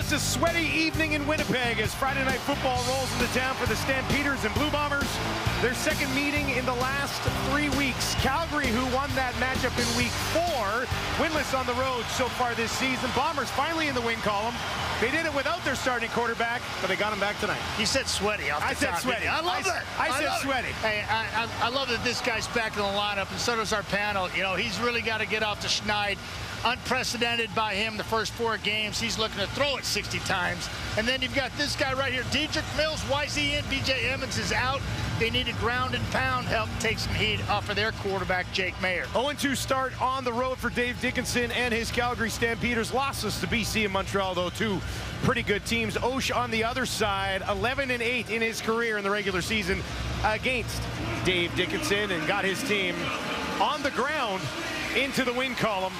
it's a sweaty evening in Winnipeg as Friday Night Football rolls into town for the Stampeders and Blue Bombers. Their second meeting in the last 3 weeks. Calgary, who won that matchup in week 4, winless on the road so far this season. Bombers finally in the win column. They did it without their starting quarterback, but they got him back tonight. You said sweaty. I said sweaty. I love it. I said sweaty. Hey, I love that this guy's back in the lineup, and so does our panel. You know, he's really got to get off the schneid. Unprecedented by him the first 4 games. He's looking to throw it 60 times. And then you've got this guy right here, Dedrick Mills, YZ in, BJ Emmons is out. They needed ground and pound help take some heat off of their quarterback, Jake Mayer. 0-2 start on the road for Dave Dickinson and his Calgary Stampeders. Losses to BC and Montreal, though, 2 pretty good teams. Osh on the other side, 11-8 in his career in the regular season against Dave Dickinson, and got his team on the ground into the win column.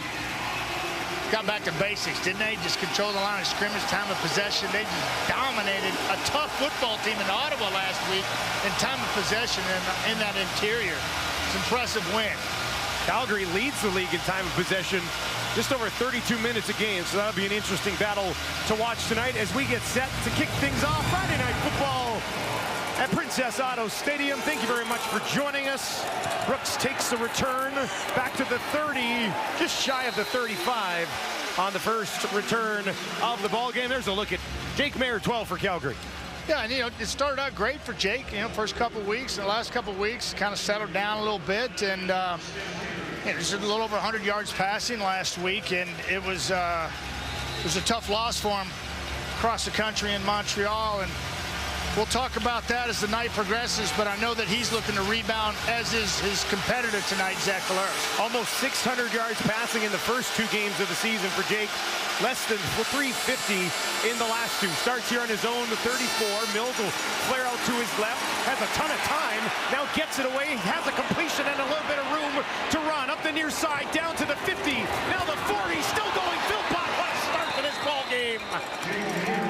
Got back to basics, didn't they? Just control the line of scrimmage, time of possession. They just dominated a tough football team in Ottawa last week in time of possession in that interior. It's an impressive win. Calgary leads the league in time of possession, just over 32 minutes a game, so that'll be an interesting battle to watch tonight as we get set to kick things off Friday Night Football at Princess Auto Stadium. Thank you very much for joining us. Brooks takes the return back to the 30, just shy of the 35 on the first return of the ball game. There's a look at Jake Mayer, 12 for Calgary. Yeah, and you know, it started out great for Jake. You know, first couple of weeks, and the last couple of weeks kind of settled down a little bit, and you know, just a little over 100 yards passing last week, and it was a tough loss for him across the country in Montreal, and we'll talk about that as the night progresses, but I know that he's looking to rebound, as is his competitor tonight, Zach Collaros. Almost 600 yards passing in the first 2 games of the season for Jake. Less than 350 in the last 2. Starts here on his own, the 34. Mills will flare out to his left. Has a ton of time. Now gets it away. Has a completion and a little bit of room to run. Up the near side, down to the 50. Now the 40. Still going. Philpott, what a start for this ball game.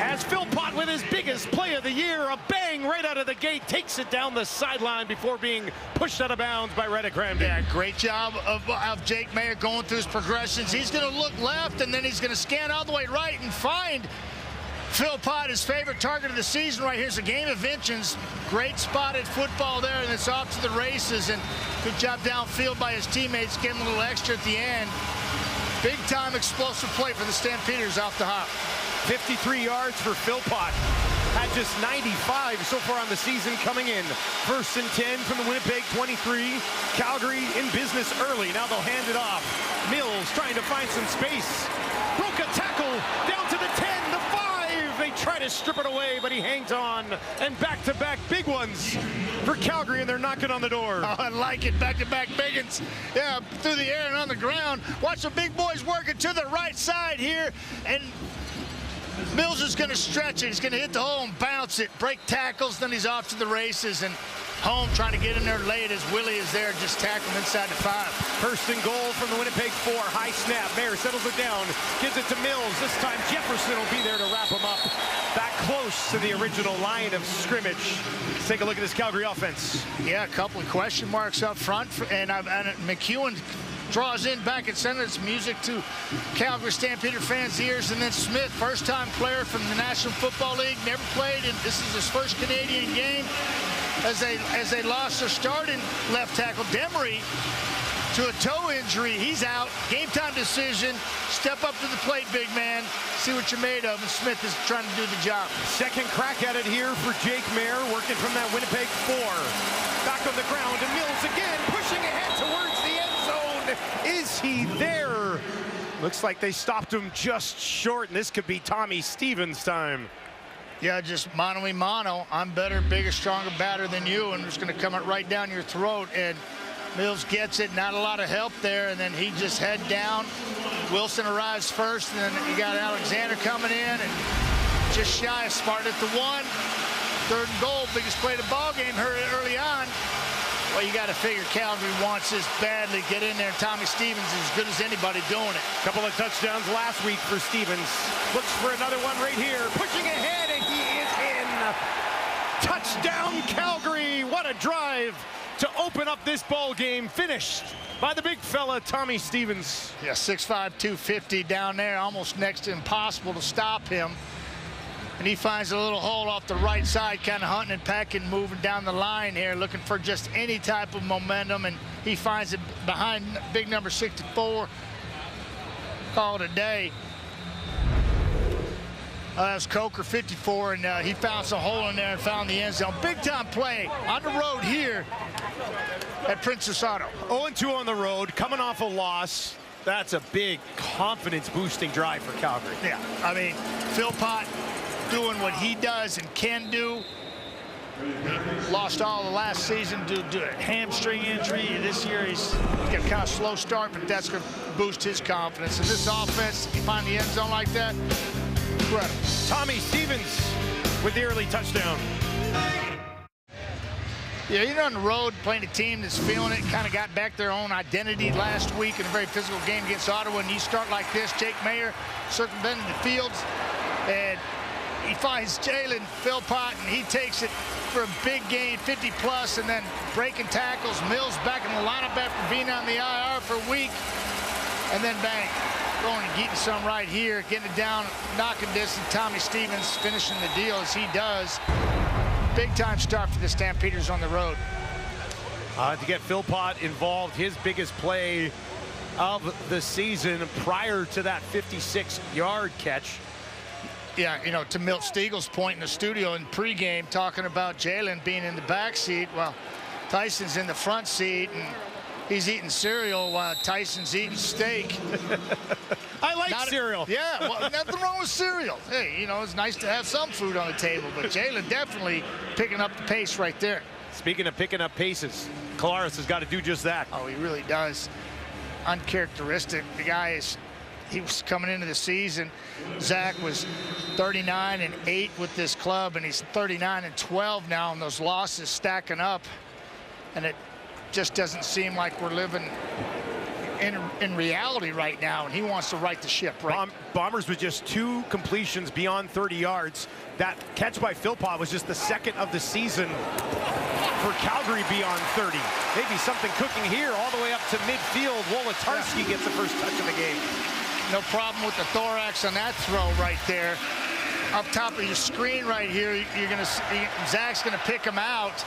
As Philpott with his biggest play of the year, a bang right out of the gate, takes it down the sideline before being pushed out of bounds by Reddick Ramsey. Yeah, great job of Jake Mayer going through his progressions. He's going to look left, and then he's going to scan all the way right and find Philpott, his favorite target of the season right here. It's a game of inches. Great spotted football there, and it's off to the races, and good job downfield by his teammates, getting a little extra at the end. Big-time explosive play for the Stampeders off the hop. 53 yards for Philpott. Had just 95 so far on the season coming in. 1st and 10 from the Winnipeg 23. Calgary in business early. Now they'll hand it off. Mills trying to find some space. Broke a tackle down to the 10, the 5. They try to strip it away, but he hangs on. And back-to-back big ones for Calgary, and they're knocking on the door. Oh, I like it. Back-to-back big ones. Yeah, through the air and on the ground. Watch the big boys working to the right side here. And Mills is going to stretch it. He's going to hit the hole and bounce it. Break tackles, then he's off to the races. And home trying to get in there late as Willie is there, just tackling inside the 5. 1st and goal from the Winnipeg 4. High snap. Mayer settles it down. Gives it to Mills. This time Jefferson will be there to wrap him up. Back close to the original line of scrimmage. Let's take a look at this Calgary offense. Yeah, a couple of question marks up front. And McEwen draws in back at center. It's music to Calgary Stampeder fans' ears. And then Smith, first-time player from the National Football League, never played, and this is his first Canadian game as they lost their starting left tackle, Demery, to a toe injury. He's out. Game time decision. Step up to the plate, big man. See what you're made of. And Smith is trying to do the job. Second crack at it here for Jake Mayer, working from that Winnipeg 4. Back on the ground, and Mills again, pushing ahead towards the end zone. Is he there? Looks like they stopped him just short, and this could be Tommy Stevens' time. Yeah, just mano-a-mano. I'm better, bigger, stronger, badder than you, and it's going to come right down your throat. And Mills gets it, not a lot of help there, and then he just head down. Wilson arrives first, and then you got Alexander coming in, and just shy of smart at the 1. 3rd and goal, biggest play of the ball game early on. Well, you got to figure Calgary wants this badly. Get in there. Tommy Stevens is as good as anybody doing it. Couple of touchdowns last week for Stevens. Looks for another one right here. Pushing ahead, and he is in. Touchdown, Calgary. What a drive to open up this ball game. Finished by the big fella, Tommy Stevens. Yeah, 6'5", 250 down there. Almost next to impossible to stop him. And he finds a little hole off the right side, kind of hunting and pecking, moving down the line here, looking for just any type of momentum, and he finds it behind big number 64. Call it a day. That was Coker, 54, and he found some hole in there and found the end zone. Big-time play on the road here at Princess Auto. 0-2 on the road, coming off a loss. That's a big confidence-boosting drive for Calgary. Yeah, I mean, Philpott doing what he does and can do. He lost all the last season due to a hamstring injury. This year he's got a kind of slow start, but that's going to boost his confidence. And this offense, you find the end zone like that, incredible. Tommy Stevens with the early touchdown. Yeah, you're on the road playing a team that's feeling it, kind of got back their own identity last week in a very physical game against Ottawa, and you start like this. Jake Mayer circumventing the fields, and he finds Jalen Philpott, and he takes it for a big gain, 50-plus, and then breaking tackles. Mills back in the lineup after being on the IR for a week, and then bang, throwing and getting some right here, getting it down, knocking distance. Tommy Stevens finishing the deal as he does. Big-time start for the Stampeders on the road. To get Philpott involved, his biggest play of the season prior to that 56-yard catch. Yeah, you know, to Milt Stiegel's point in the studio in pregame, talking about Jalen being in the back seat. Well, Tyson's in the front seat, and he's eating cereal while Tyson's eating steak. I like cereal. Yeah, well, nothing wrong with cereal. Hey, you know, it's nice to have some food on the table, but Jalen definitely picking up the pace right there. Speaking of picking up paces, Collaros has got to do just that. Oh, he really does. Uncharacteristic. The guy he was coming into the season. Zach was 39-8 with this club, and he's 39-12 now, and those losses stacking up. And it just doesn't seem like we're living in reality right now, and he wants to right the ship, right? Bombers with just 2 completions beyond 30 yards. That catch by Philpott was just the second of the season for Calgary beyond 30. Maybe something cooking here all the way up to midfield. Wolotarski gets the first touch of the game. No problem with the thorax on that throw right there. Up top of your screen right here, you're gonna see Zach's gonna pick him out.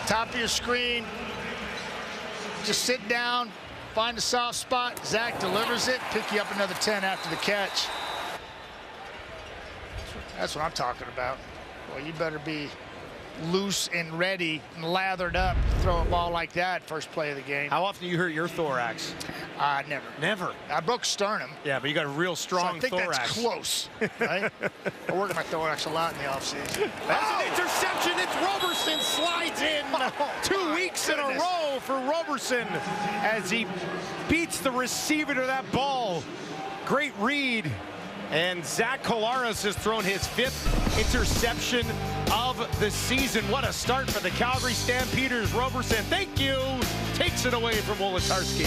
Top of your screen, just sit down, find a soft spot. Zach delivers it, pick you up another 10 after the catch. That's what I'm talking about. Well, you better be loose and ready and lathered up to throw a ball like that first play of the game. How often do you hurt your thorax? Never. Never. I broke sternum. Yeah, but you got a real strong so I think thorax. That's close, right? I work my thorax a lot in the offseason. That's an interception. It's Roberson slides in. 2 weeks in a row for Roberson as he beats the receiver to that ball. Great read. And Zach Collaros has thrown his 5th interception of the season. What a start for the Calgary Stampeders. Roberson, thank you, takes it away from Wolotarski.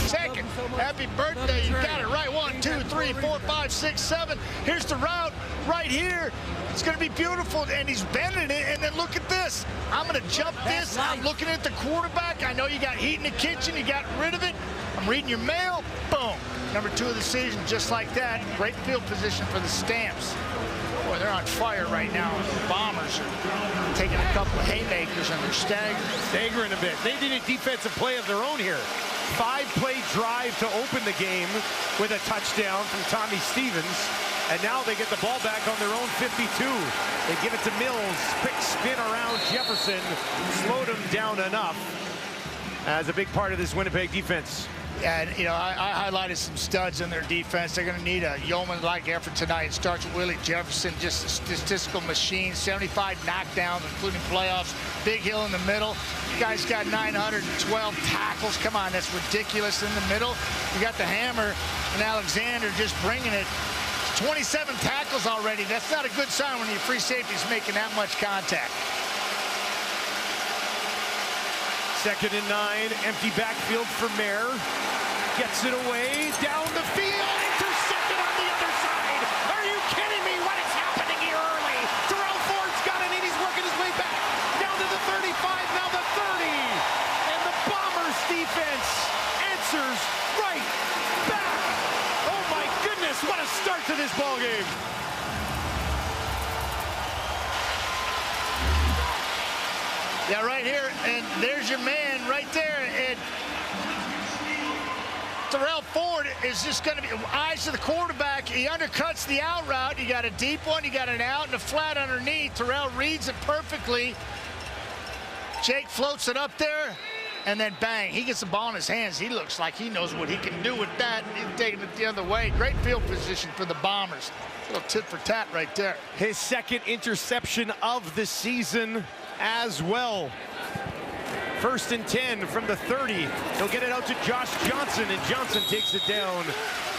Second, happy birthday, you got it right. 1, 2, 3, 4, 5, 6, 7. Here's the route right here. It's gonna be beautiful, and he's bending it, and then look at this. I'm gonna jump this, I'm looking at the quarterback. I know you got heat in the kitchen, you got rid of it. I'm reading your mail, boom. Number 2 of the season, just like that. Great field position for the Stamps. Boy, they're on fire right now. The Bombers are taking a couple of haymakers, and they're staggering a bit. They did a defensive play of their own here. 5-play drive to open the game with a touchdown from Tommy Stevens. And now they get the ball back on their own 52. They give it to Mills. Quick spin around Jefferson. Slowed him down enough as a big part of this Winnipeg defense. And, you know, I highlighted some studs in their defense. They're going to need a yeoman-like effort tonight. It starts with Willie Jefferson, just a statistical machine, 75 knockdowns, including playoffs. Big Hill in the middle. The guy's got 912 tackles. Come on, that's ridiculous in the middle. You got the hammer, and Alexander just bringing it. 27 tackles already. That's not a good sign when your free safety's making that much contact. 2nd and 9, empty backfield for Mayer. Gets it away, down the field, intercepted on the other side. Are you kidding me? What is happening here early? Terrell Ford's got it, and he's working his way back. Down to the 35, now the 30. And the Bombers defense answers right back. Oh my goodness, what a this ball game. Yeah, right here, and there's your man right there. And Terrell Ford is just going to be eyes to the quarterback. He undercuts the out route. You got a deep one, you got an out and a flat underneath. Terrell reads it perfectly. Jake floats it up there, and then bang, he gets the ball in his hands. He looks like he knows what he can do with that. He's taking it the other way. Great field position for the Bombers. A little tit for tat right there. His second interception of the season as well. 1st and 10 from the 30. He'll get it out to Josh Johnson, and Johnson takes it down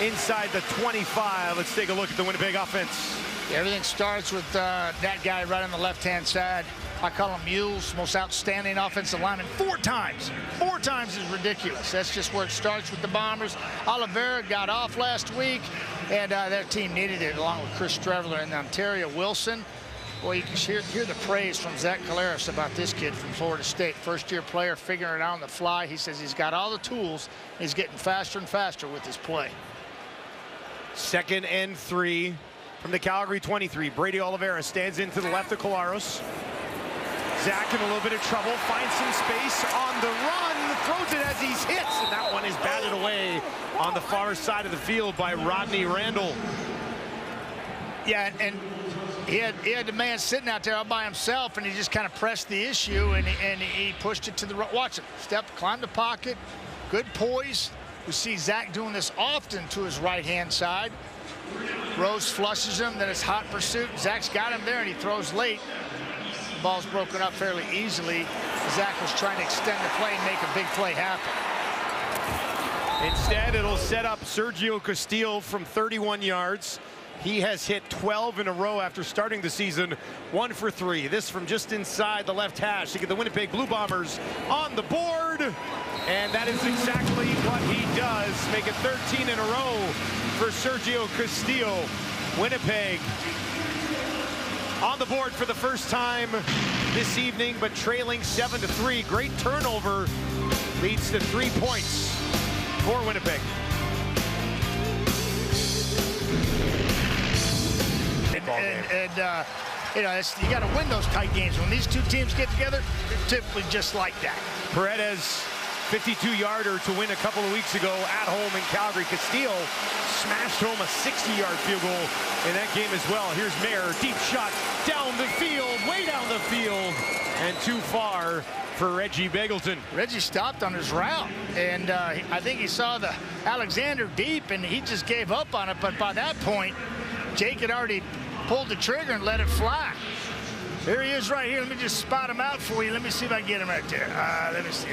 inside the 25. Let's take a look at the Winnipeg offense. Yeah, everything starts with that guy right on the left-hand side. I call him Mules, most outstanding offensive lineman 4 times. 4 times is ridiculous. That's just where it starts with the Bombers. Oliveira got off last week, and their team needed it, along with Chris Streveler and Ontario Wilson. Well, you can hear the praise from Zach Collaros about this kid from Florida State. First-year player, figuring it out on the fly. He says he's got all the tools. He's getting faster and faster with his play. 2nd and 3 from the Calgary 23. Brady Oliveira stands into the left of Collaros. Zach in a little bit of trouble, finds some space on the run, throws it as he's hit, and that one is batted away on the far side of the field by Rodney Randall. Yeah, and he had the man sitting out there all by himself, and he just kind of pressed the issue, and he pushed it to the right. Watch him. Climb the pocket. Good poise. We see Zach doing this often to his right-hand side. Rose flushes him, then it's hot pursuit. Zach's got him there, and he throws late. The ball's broken up fairly easily. Zach was trying to extend the play and make a big play happen. Instead, it'll set up Sergio Castillo from 31 yards. He has hit 12 in a row after starting the season, 1 for 3. This from just inside the left hash to get the Winnipeg Blue Bombers on the board. And that is exactly what he does. Make it 13 in a row for Sergio Castillo. Winnipeg on the board for the first time this evening, but trailing 7-3. Great turnover leads to 3 points for Winnipeg. You know, you got to win those tight games. When these two teams get together, they're typically just like that. Paredes, 52-yarder to win a couple of weeks ago at home in Calgary. Castillo smashed home a 60-yard field goal in that game as well. Here's Mayer, deep shot down the field, way down the field, and too far for Reggie Begelton. Reggie stopped on his route, and I think he saw the Alexander deep, and he just gave up on it. But by that point, Jake had already pulled the trigger and let it fly. There he is right here. Let me just spot him out for you. Let me see if I can get him right there. Let me see.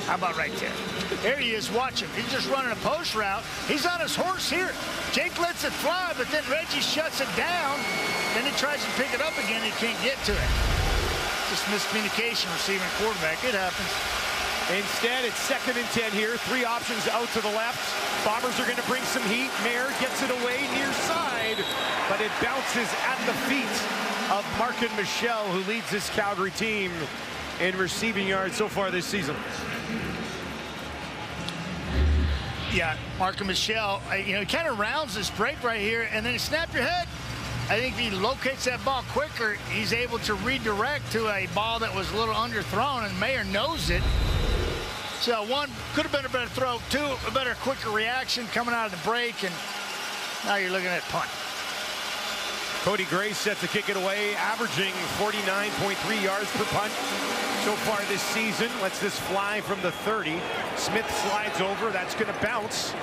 How about right there? There he is. Watch him. He's just running a post route. He's on his horse here. Jake lets it fly, but then Reggie shuts it down. Then he tries to pick it up again. He can't get to it. Just miscommunication receiving quarterback. It happens. Instead, it's 2nd and 10 here. 3 options out to the left. Bombers are going to bring some heat. Mayer gets it away near side, but it bounces at the feet of Markin Michel, who leads this Calgary team in receiving yards so far this season. Yeah, Markin Michel, you know, he kind of rounds this break right here, and then he snap your head. I think if he locates that ball quicker, he's able to redirect to a ball that was a little underthrown, and Mayer knows it. So 1, could have been a better throw. 2, a better, quicker reaction coming out of the break, and now you're looking at punt. Cody Gray set to kick it away, averaging 49.3 yards per punt so far this season. Lets this fly from the 30. Smith slides over. That's going to bounce.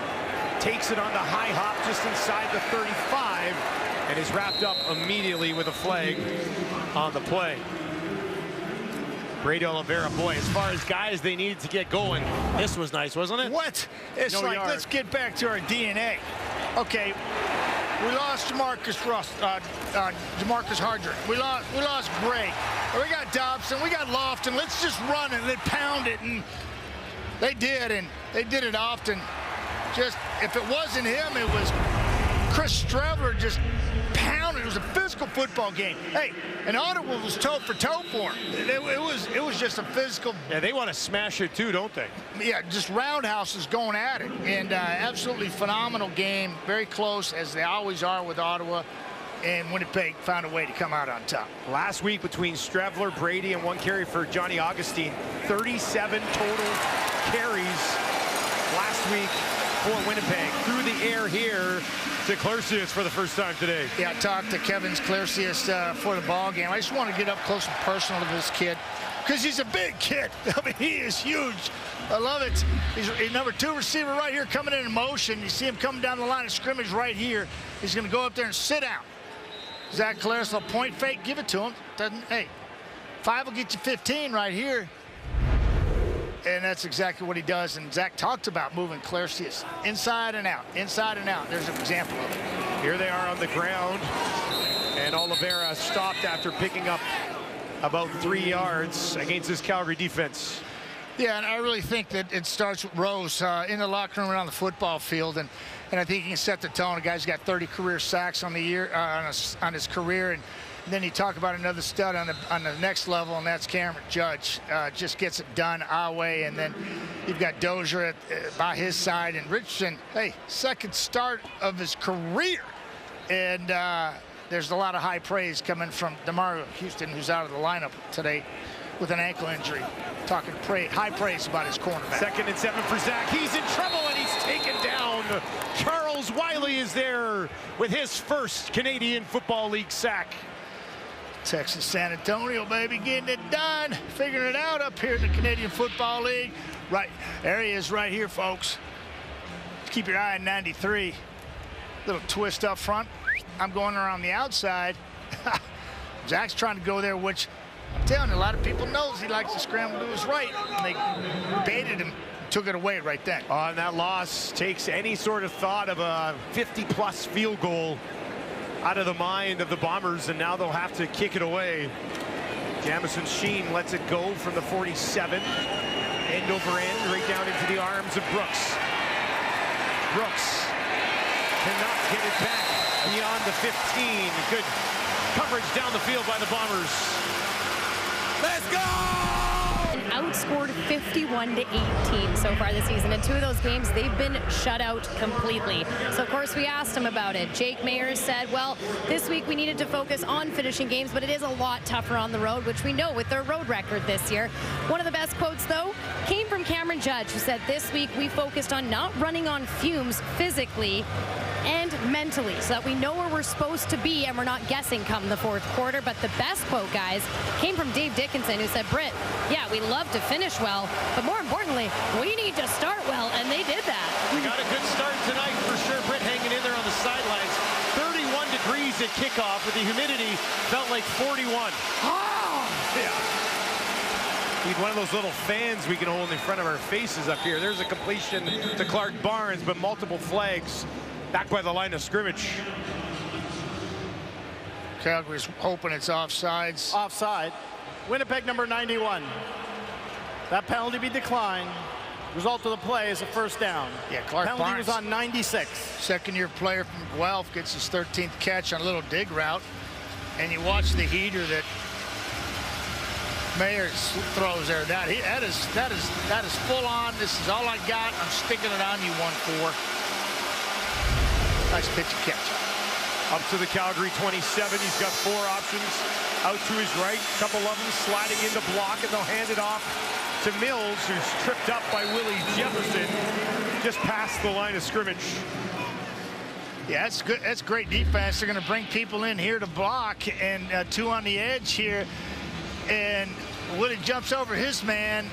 Takes it on the high hop just inside the 35 and is wrapped up immediately with a flag on the play. Brady Oliveira, boy, as far as guys they needed to get going, this was nice, wasn't it? What? It's No like, yard. let's get back to our DNA. Okay, we lost Jamarcus Hardrick. We lost Gray. We got Dobson. We got Lofton. Let's just run it and pound it. And they did it often. Just, if it wasn't him, it was Chris Streveler just pounding. was a physical football game. Hey, and Ottawa was toe for toe for him. It was just a physical. Yeah, they want to smash it too, don't they? Yeah, just roundhouses going at it. And absolutely phenomenal game. Very close, as they always are with Ottawa. And Winnipeg found a way to come out on top. Last week between Strevler, Brady, and one carry for Johnny Augustine, 37 total carries last week for Winnipeg. Through the air here to Clarcius for the first time today. Yeah, I talked to Kevin's Clarcius for the ball game. I just want to get up close and personal to this kid because he's a big kid. I mean, he is huge. I love it. He's number 2 receiver right here coming in motion. You see him coming down the line of scrimmage right here. He's going to go up there and sit down. Zach Claris will point fake, give it to him. Hey, 5 will get you 15 right here. And that's exactly what he does. And Zach talked about moving Clarcius inside and out, inside and out. There's an example of it. Here they are on the ground. And Oliveira stopped after picking up about 3 yards against this Calgary defense. Yeah, and I really think that it starts with Rose in the locker room and on the football field. And I think he can set the tone. The guy's got 30 career sacks on the year, on his career. And then you talk about another stud on the next level, and that's Cameron Judge. Just gets it done our way. And then you've got Dozier by his side. And Richardson, hey, second start of his career. And there's a lot of high praise coming from DeMario Houston, who's out of the lineup today with an ankle injury. Talking high praise about his cornerback. 2nd and 7 for Zach. He's in trouble, and he's taken down. Charles Wiley is there with his first Canadian Football League sack. Texas San Antonio, baby, getting it done. Figuring it out up here in the Canadian Football League. Right, there he is right here, folks. Keep your eye on 93. Little twist up front. I'm going around the outside. Zach's trying to go there, which I'm telling you, a lot of people knows he likes to scramble to his right. And they baited him, took it away right then. And that loss takes any sort of thought of a 50-plus field goal out of the mind of the Bombers, and now they'll have to kick it away. Jamison Sheen lets it go from the 47. End over end, right down into the arms of Brooks. Brooks cannot get it back beyond the 15. Good coverage down the field by the Bombers. Let's go! Outscored 51-18 so far this season. In 2 of those games, they've been shut out completely. So, of course, we asked him about it. Jake Mayers said, well, this week we needed to focus on finishing games, but it is a lot tougher on the road, which we know with their road record this year. One of the best quotes, though, came from Cameron Judge, who said, this week we focused on not running on fumes physically and mentally so that we know where we're supposed to be and we're not guessing come the 4th quarter. But the best quote, guys, came from Dave Dickinson, who said, Britt, yeah, we love to finish well, but more importantly, we need to start well, and they did that. We got a good start tonight for sure. Britt hanging in there on the sidelines. 31 degrees at kickoff, but the humidity felt like 41. Oh! Yeah. Need one of those little fans we can hold in front of our faces up here. There's a completion to Clark Barnes, but multiple flags back by the line of scrimmage. Calgary's hoping it's offsides. Offside. Winnipeg number 91. That penalty be declined. Result of the play is a first down. Yeah, Clark penalty Barnes was on 96. Second-year player from Guelph gets his 13th catch on a little dig route. And you watch the heater that Mayers throws there. That is full on. This is all I got. I'm sticking it on you, 1-4. Nice pitch and catch. Up to the Calgary 27. He's got 4 options. Out to his right. Couple of them sliding into block, and they'll hand it off to Mills, who's tripped up by Willie Jefferson just past the line of scrimmage. Yeah, that's good. That's great defense. They're going to bring people in here to block, and 2 on the edge here. And Willie jumps over his man,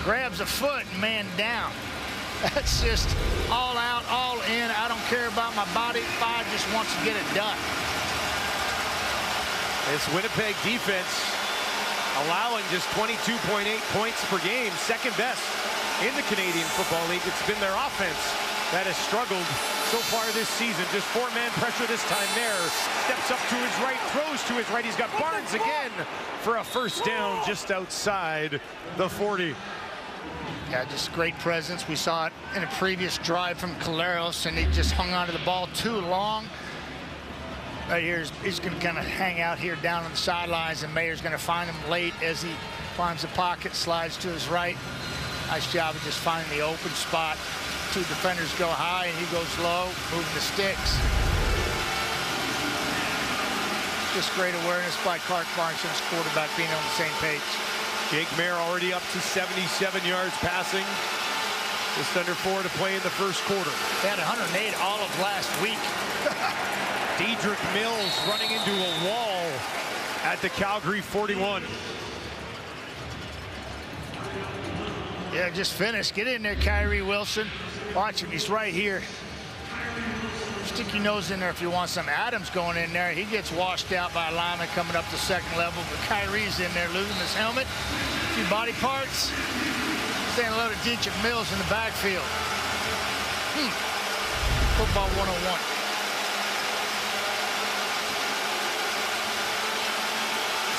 grabs a foot, and man down. That's just all out, all in. I don't care about my body. 5 just wants to get it done. This Winnipeg defense allowing just 22.8 points per game, second best in the Canadian Football League. It's been their offense that has struggled so far this season. Just 4-man pressure this time there. Steps up to his right, throws to his right. He's got Barnes again for a first down just outside the 40. Yeah, just great presence. We saw it in a previous drive from Caleros, and he just hung onto the ball too long. Right here, he's going to kind of hang out here down on the sidelines, and Mayer's going to find him late as he finds the pocket, slides to his right. Nice job of just finding the open spot. Two defenders go high, and he goes low, moving the sticks. Just great awareness by Clark Barnson's quarterback, being on the same page. Jake Mayer already up to 77 yards passing. Just under 4 to play in the first quarter. They had 108 all of last week. Dedrick Mills running into a wall at the Calgary 41. Yeah, just finished. Get in there, Kyrie Wilson. Watch him. He's right here. Stick your nose in there if you want some. Adams going in there. He gets washed out by a lineman coming up to second level, but Kyrie's in there losing his helmet. A few body parts. Saying hello to Dedrick Mills in the backfield. Football 101.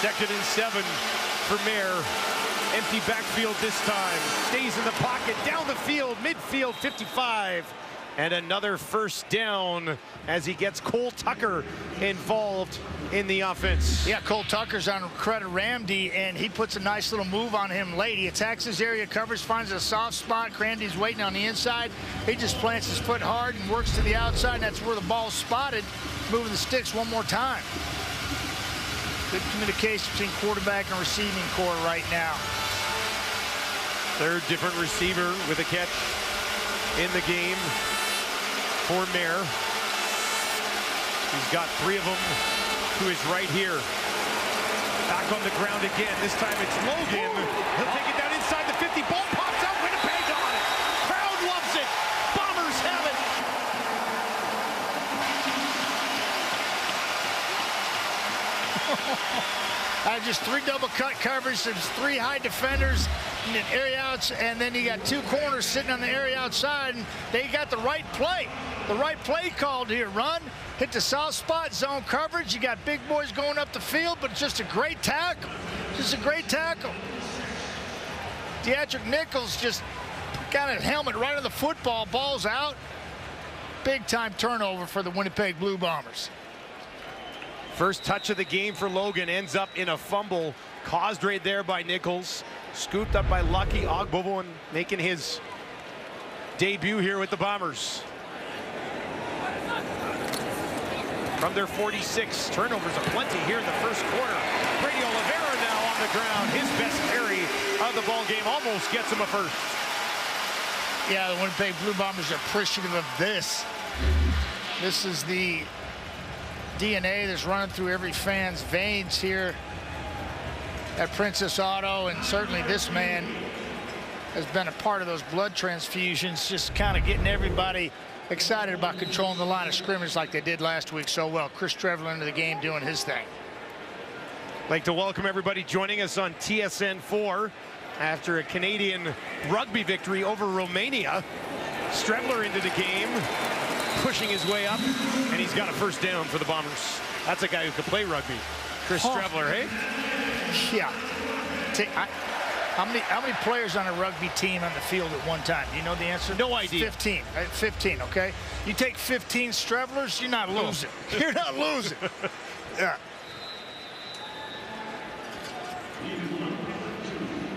Second and 7 for Mayer. Empty backfield this time. Stays in the pocket, down the field, midfield 55. And another first down as he gets Cole Tucker involved in the offense. Yeah, Cole Tucker's on credit Ramsey, and he puts a nice little move on him late. He attacks his area coverage, finds a soft spot. Crandy's waiting on the inside. He just plants his foot hard and works to the outside, and that's where the ball's spotted. Moving the sticks one more time. Good communication between quarterback and receiving core right now. Third different receiver with a catch in the game for Mayer. He's got 3 of them to his right here. Back on the ground again. This time it's Logan. He'll take it down inside the 50. Ball pops out. Winnipeg on it. Crowd loves it. Bombers have it. Just 3 double cut coverage. There's 3 high defenders and then area outs, and then you got 2 corners sitting on the area outside, and they got the right play. The right play called here. Run, hit the soft spot, zone coverage. You got big boys going up the field, but just a great tackle. Just a great tackle. Dedrick Nichols just got a helmet right on the football. Ball's out. Big time turnover for the Winnipeg Blue Bombers. First touch of the game for Logan ends up in a fumble caused right there by Nichols. Scooped up by Lucky Ogboboan, making his debut here with the Bombers. From their 46, turnovers aplenty here in the first quarter. Brady Oliveira now on the ground. His best carry of the ball game almost gets him a first. Yeah, the Winnipeg Blue Bombers are appreciative of this. This is the DNA that's running through every fan's veins here at Princess Auto, and certainly this man has been a part of those blood transfusions, just kind of getting everybody excited about controlling the line of scrimmage like they did last week so well. Chris Trevler into the game doing his thing. I'd like to welcome everybody joining us on TSN 4 after a Canadian rugby victory over Romania. Strebler into the game, pushing his way up, and he's got a first down for the Bombers. That's a guy who can play rugby. Chris Strebler, hey? Yeah. How many players on a rugby team on the field at one time? Do you know the answer? No idea. 15. 15, okay? You take 15 Strevlers, you're not losing. You're not losing. Yeah.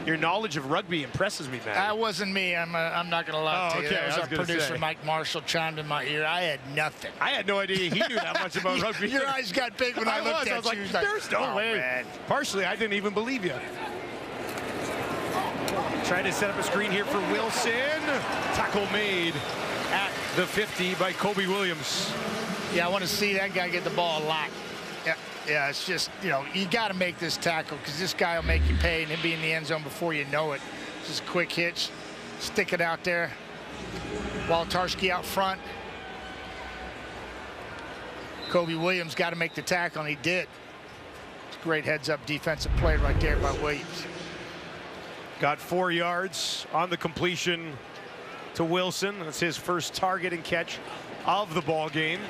Your knowledge of rugby impresses me, man. That wasn't me. I'm not going to lie to you. Okay, That was our producer, Mike Marshall, chimed in my ear. I had nothing. I had no idea he knew that much about rugby. Your eyes got big when I looked at you. I was like, there's no way. Man. Partially, I didn't even believe you. Trying to set up a screen here for Wilson. Tackle made at the 50 by Kobe Williams. Yeah, I want to see that guy get the ball a lot. Yeah, it's just, you know, you got to make this tackle because this guy will make you pay, and he'll be in the end zone before you know it. Just a quick hitch, stick it out there. Waltarski out front. Kobe Williams got to make the tackle, and he did. It's a great heads-up defensive play right there by Williams. Got 4 yards on the completion to Wilson. That's his first target and catch of the ball game.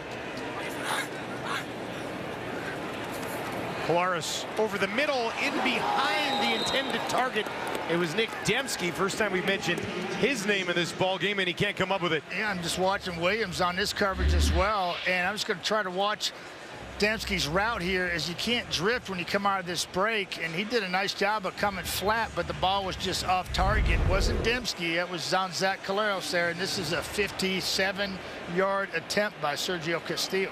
Polaris over the middle, in behind the intended target. It was Nick Dembski. First time we mentioned his name in this ball game, and he can't come up with it. Yeah, I'm just watching Williams on this coverage as well, and I'm just going to try to watch Dembski's route here is you can't drift when you come out of this break, and he did a nice job of coming flat, but the ball was just off target. It wasn't Dembski, it was Zach Caleros there, and this is a 57-yard attempt by Sergio Castillo.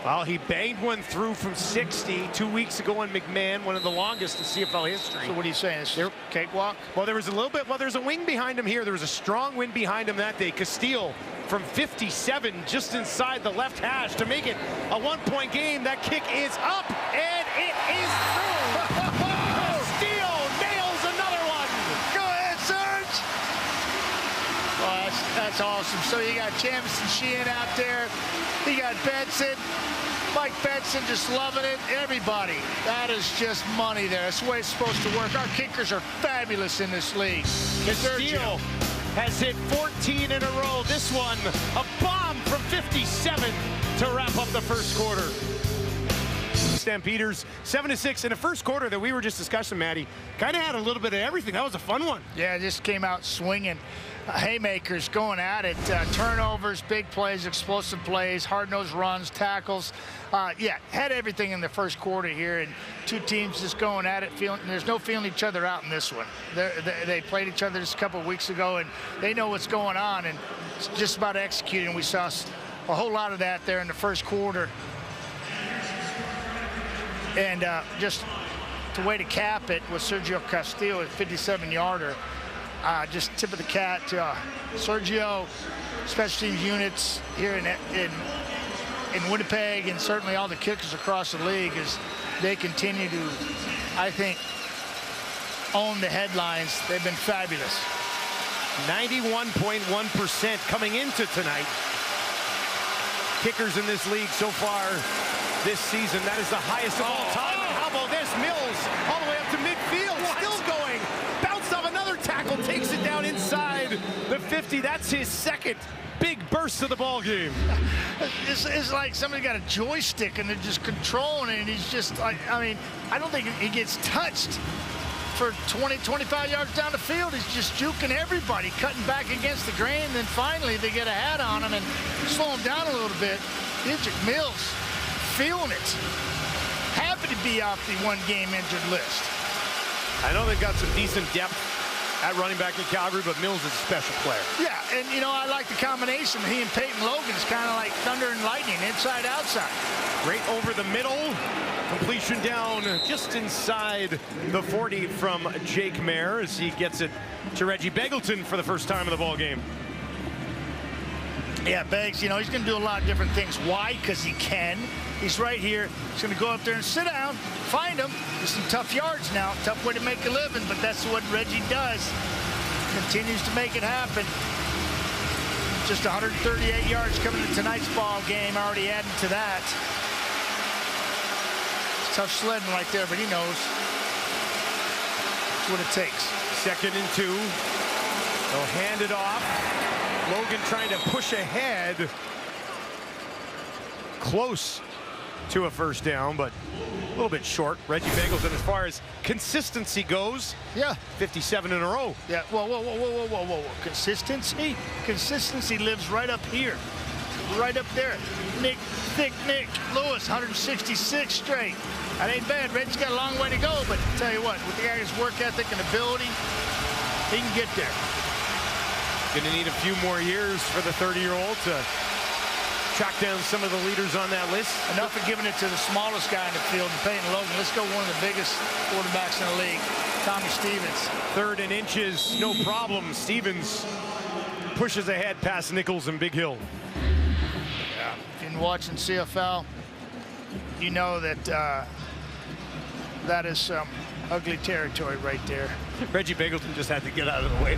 Well, he banged one through from 60 2 weeks ago in McMahon, one of the longest in CFL history. So what are you saying? It's a cakewalk? Well, there was a little bit, well, there's a wing behind him here. There was a strong wind behind him that day. Castillo from 57 just inside the left hash to make it a one-point game. That kick is up, and it is through. Castillo nails another one. Go ahead, Serge. Well, that's awesome. So you got Jamison Sheehan out there. You got Benson. Mike Benson just loving it. Everybody. That is just money there. That's the way it's supposed to work. Our kickers are fabulous in this league. Castillo has hit 14 in a row. This one, a bomb from 57 to wrap up the first quarter. Stampeders 7-6 in the first quarter that we were just discussing, Matty. Kind of had a little bit of everything. That was a fun one. Yeah, just came out swinging. Haymakers going at it. Turnovers, big plays, explosive plays, hard-nosed runs, tackles. Yeah, had everything in the first quarter here, and two teams just going at it. There's no feeling each other out in this one. They played each other just a couple of weeks ago, and they know what's going on, and it's just about executing. We saw a whole lot of that there in the first quarter. And just the way to cap it was Sergio Castillo, a 57-yarder. Just tip of the cap to Sergio, special teams units here in Winnipeg, and certainly all the kickers across the league as they continue to, I think, own the headlines. They've been fabulous. 91.1% coming into tonight. Kickers in this league so far this season, that is the highest of all time. And how about this? Mills all the way up to midfield, still going. Bounced off another tackle, takes it down inside the 50. That's his second big burst of the ball game. It's like somebody got a joystick and they're just controlling it, and he's just like, I mean, I don't think he gets touched for 20, 25 yards down the field. He's just juking everybody, cutting back against the grain, and then finally they get a hat on him and slow him down a little bit. Mills feeling it. Happy to be off the one-game injured list. I know they've got some decent depth at running back in Calgary, but Mills is a special player. Yeah, and you know, I like the combination. He and Peyton Logan is kind of like thunder and lightning, inside, outside. Right over the middle. Completion down just inside the 40 from Jake Mayer as he gets it to Reggie Begelton for the first time of the ball game. Yeah, Beggs, you know, he's going to do a lot of different things. Why? Because he can. He's right here. He's going to go up there and sit down, find him. There's some tough yards now. Tough way to make a living, but that's what Reggie does. Continues to make it happen. Just 138 yards coming to tonight's ball game, already adding to that. It's tough sledding right there, but he knows. That's what it takes. 2nd and 2. They'll hand it off. Logan trying to push ahead. Close to a first down, but a little bit short. Reggie Begelton, as far as consistency goes, yeah, 57 in a row. Yeah, whoa. Consistency? Consistency lives right up here. Right up there. Nick Lewis, 166 straight. That ain't bad. Reggie's got a long way to go, but tell you what, with the guy's work ethic and ability, he can get there. Gonna need a few more years for the 30-year-old to track down some of the leaders on that list. Enough of giving it to the smallest guy in the field, and Peyton Logan. Let's go one of the biggest quarterbacks in the league, Tommy Stevens. 3rd and inches, no problem. Stevens pushes ahead past Nichols and Big Hill. Yeah, if you've been watching CFL, you know that that is some ugly territory right there. Reggie Begelton just had to get out of the way.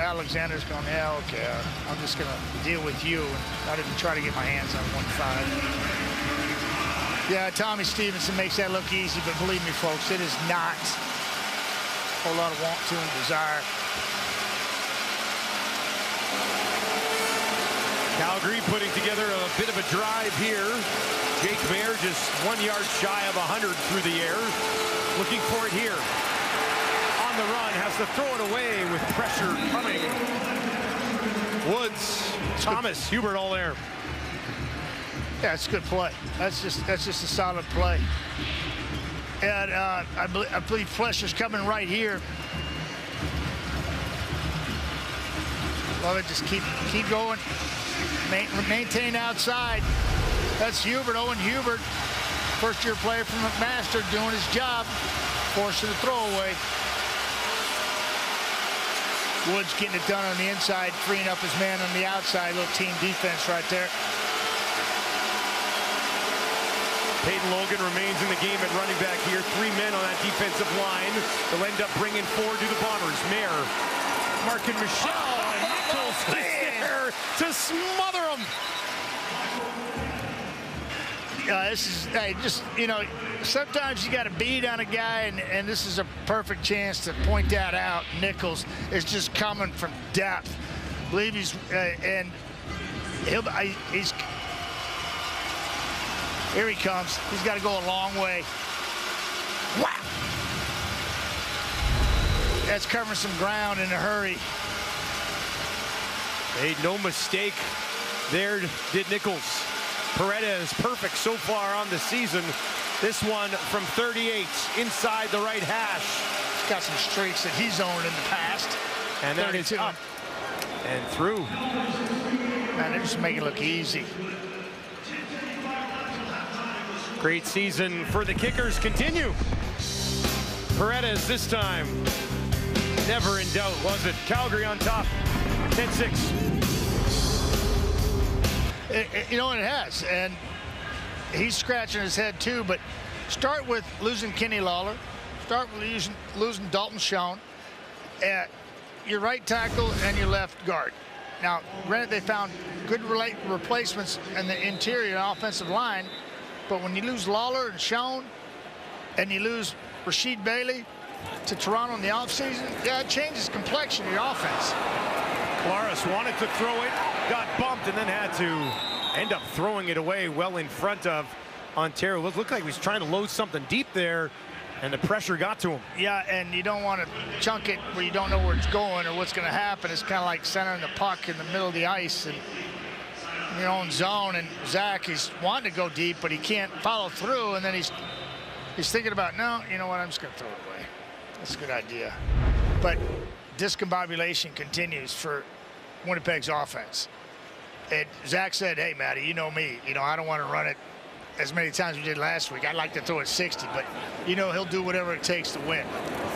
Alexander's going, yeah, okay, I'm just going to deal with you. I didn't try to get my hands on 1-5. Yeah, Tommy Stevenson makes that look easy, but believe me, folks, it is not a whole lot of want to and desire. Calgary putting together a bit of a drive here. Jake Mayer just 1 yard shy of 100 through the air. Looking for it here. On the run, has to throw it away with pressure coming. Woods, Thomas, Hubert all there. Yeah, it's a good play. That's just a solid play. And I believe Flesher's coming right here. Love it. Just keep going. Maintain outside. That's Hubert, Owen Hubert, first-year player from McMaster, doing his job, forcing a throwaway. Woods getting it done on the inside, freeing up his man on the outside. Little team defense right there. Peyton Logan remains in the game at running back here. 3 men on that defensive line. They'll end up bringing 4 to the Bombers. Mayer, Mark and Michelle, and Nichols is there to smother him. This is, hey, just, you know, sometimes you got to beat on a guy, and this is a perfect chance to point that out. Nichols is just coming from depth. I believe he's, and he's, here he comes. He's got to go a long way. Wow! That's covering some ground in a hurry. Made no mistake there, did Nichols. Paredes perfect so far on the season. This one from 38 inside the right hash. He's got some streaks that he's owned in the past. And that is up and through. Man, they're just making it look easy. Great season for the kickers continue. Paredes this time. Never in doubt, was it? Calgary on top. 10-6. You know, it has, and he's scratching his head too, but start with losing Kenny Lawler, start with losing Dalton Schoen, your right tackle and your left guard. Now, granted, they found good replacements in the interior offensive line, but when you lose Lawler and Schoen, and you lose Rasheed Bailey to Toronto in the offseason, yeah, it changes complexion of your offense. Claris wanted to throw it, got bumped, and then had to end up throwing it away well in front of Ontario. It looked like he was trying to load something deep there, and the pressure got to him. Yeah, and you don't want to chunk it where you don't know where it's going or what's going to happen. It's kind of like centering the puck in the middle of the ice and in your own zone. And Zach, he's wanting to go deep, but he can't follow through. And then he's thinking about, no, you know what, I'm just going to throw it away. That's a good idea. But discombobulation continues for Winnipeg's offense. And Zach said, hey, Matty, you know me. You know, I don't want to run it as many times as we did last week. I'd like to throw it 60, but you know he'll do whatever it takes to win.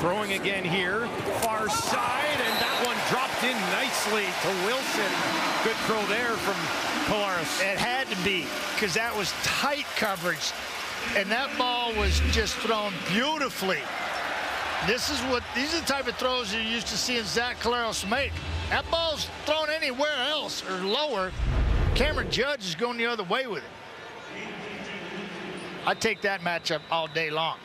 Throwing again here, far side, and that one dropped in nicely to Wilson. Good throw there from Claris. It had to be, because that was tight coverage, and that ball was just thrown beautifully. These are the type of throws you're used to seeing Zach Claris make. That ball's thrown anywhere else or lower. Cameron Judge is going the other way with it. I'd take that matchup all day long.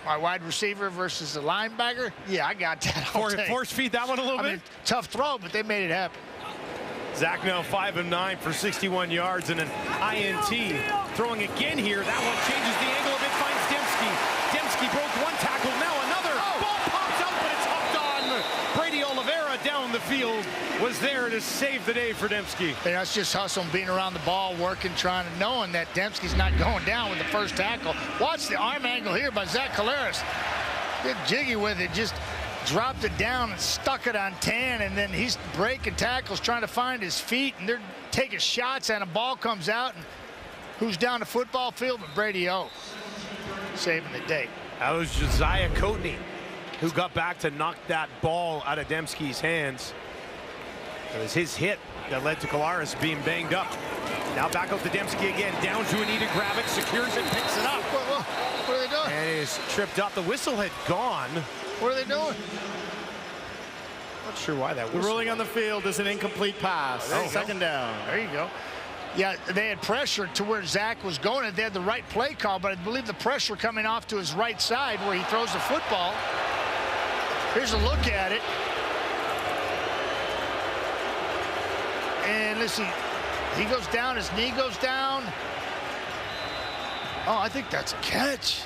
My wide receiver versus the linebacker, yeah, I got that all day. Force feed that one a little bit. Mean, tough throw, but they made it happen. Zach now 5 of 9 for 61 yards and an INT. Throwing again here. That one changes the angle a bit, finds Dembski. Dembski broke one tackle, now another. Ball pops out, but it's hooked on. Brady Oliveira down the field was there to save the day for Dembski. And that's just hustling, being around the ball, working, trying to, knowing that Dembski's not going down with the first tackle. Watch the arm angle here by Zach Claris. Get jiggy with it, just dropped it down and stuck it on Tan, and then he's breaking tackles, trying to find his feet, and they're taking shots, and a ball comes out, and who's down the football field but Brady O, saving the day. That was Josiah Coatney who got back to knock that ball out of Dembski's hands. It was his hit that led to Claris being banged up. Now back up to Dembski again, down to Anita Gravic, secures it, picks it up. What are they doing? And is tripped up. The whistle had gone. What are they doing? Not sure why that The whistle. ruling on the field is an incomplete pass. Second down. There you go. Yeah, they had pressure to where Zach was going, and they had the right play call, but I believe the pressure coming off to his right side where he throws the football. Here's a look at it. And let's see. He goes down, his knee goes down. Oh, I think that's a catch.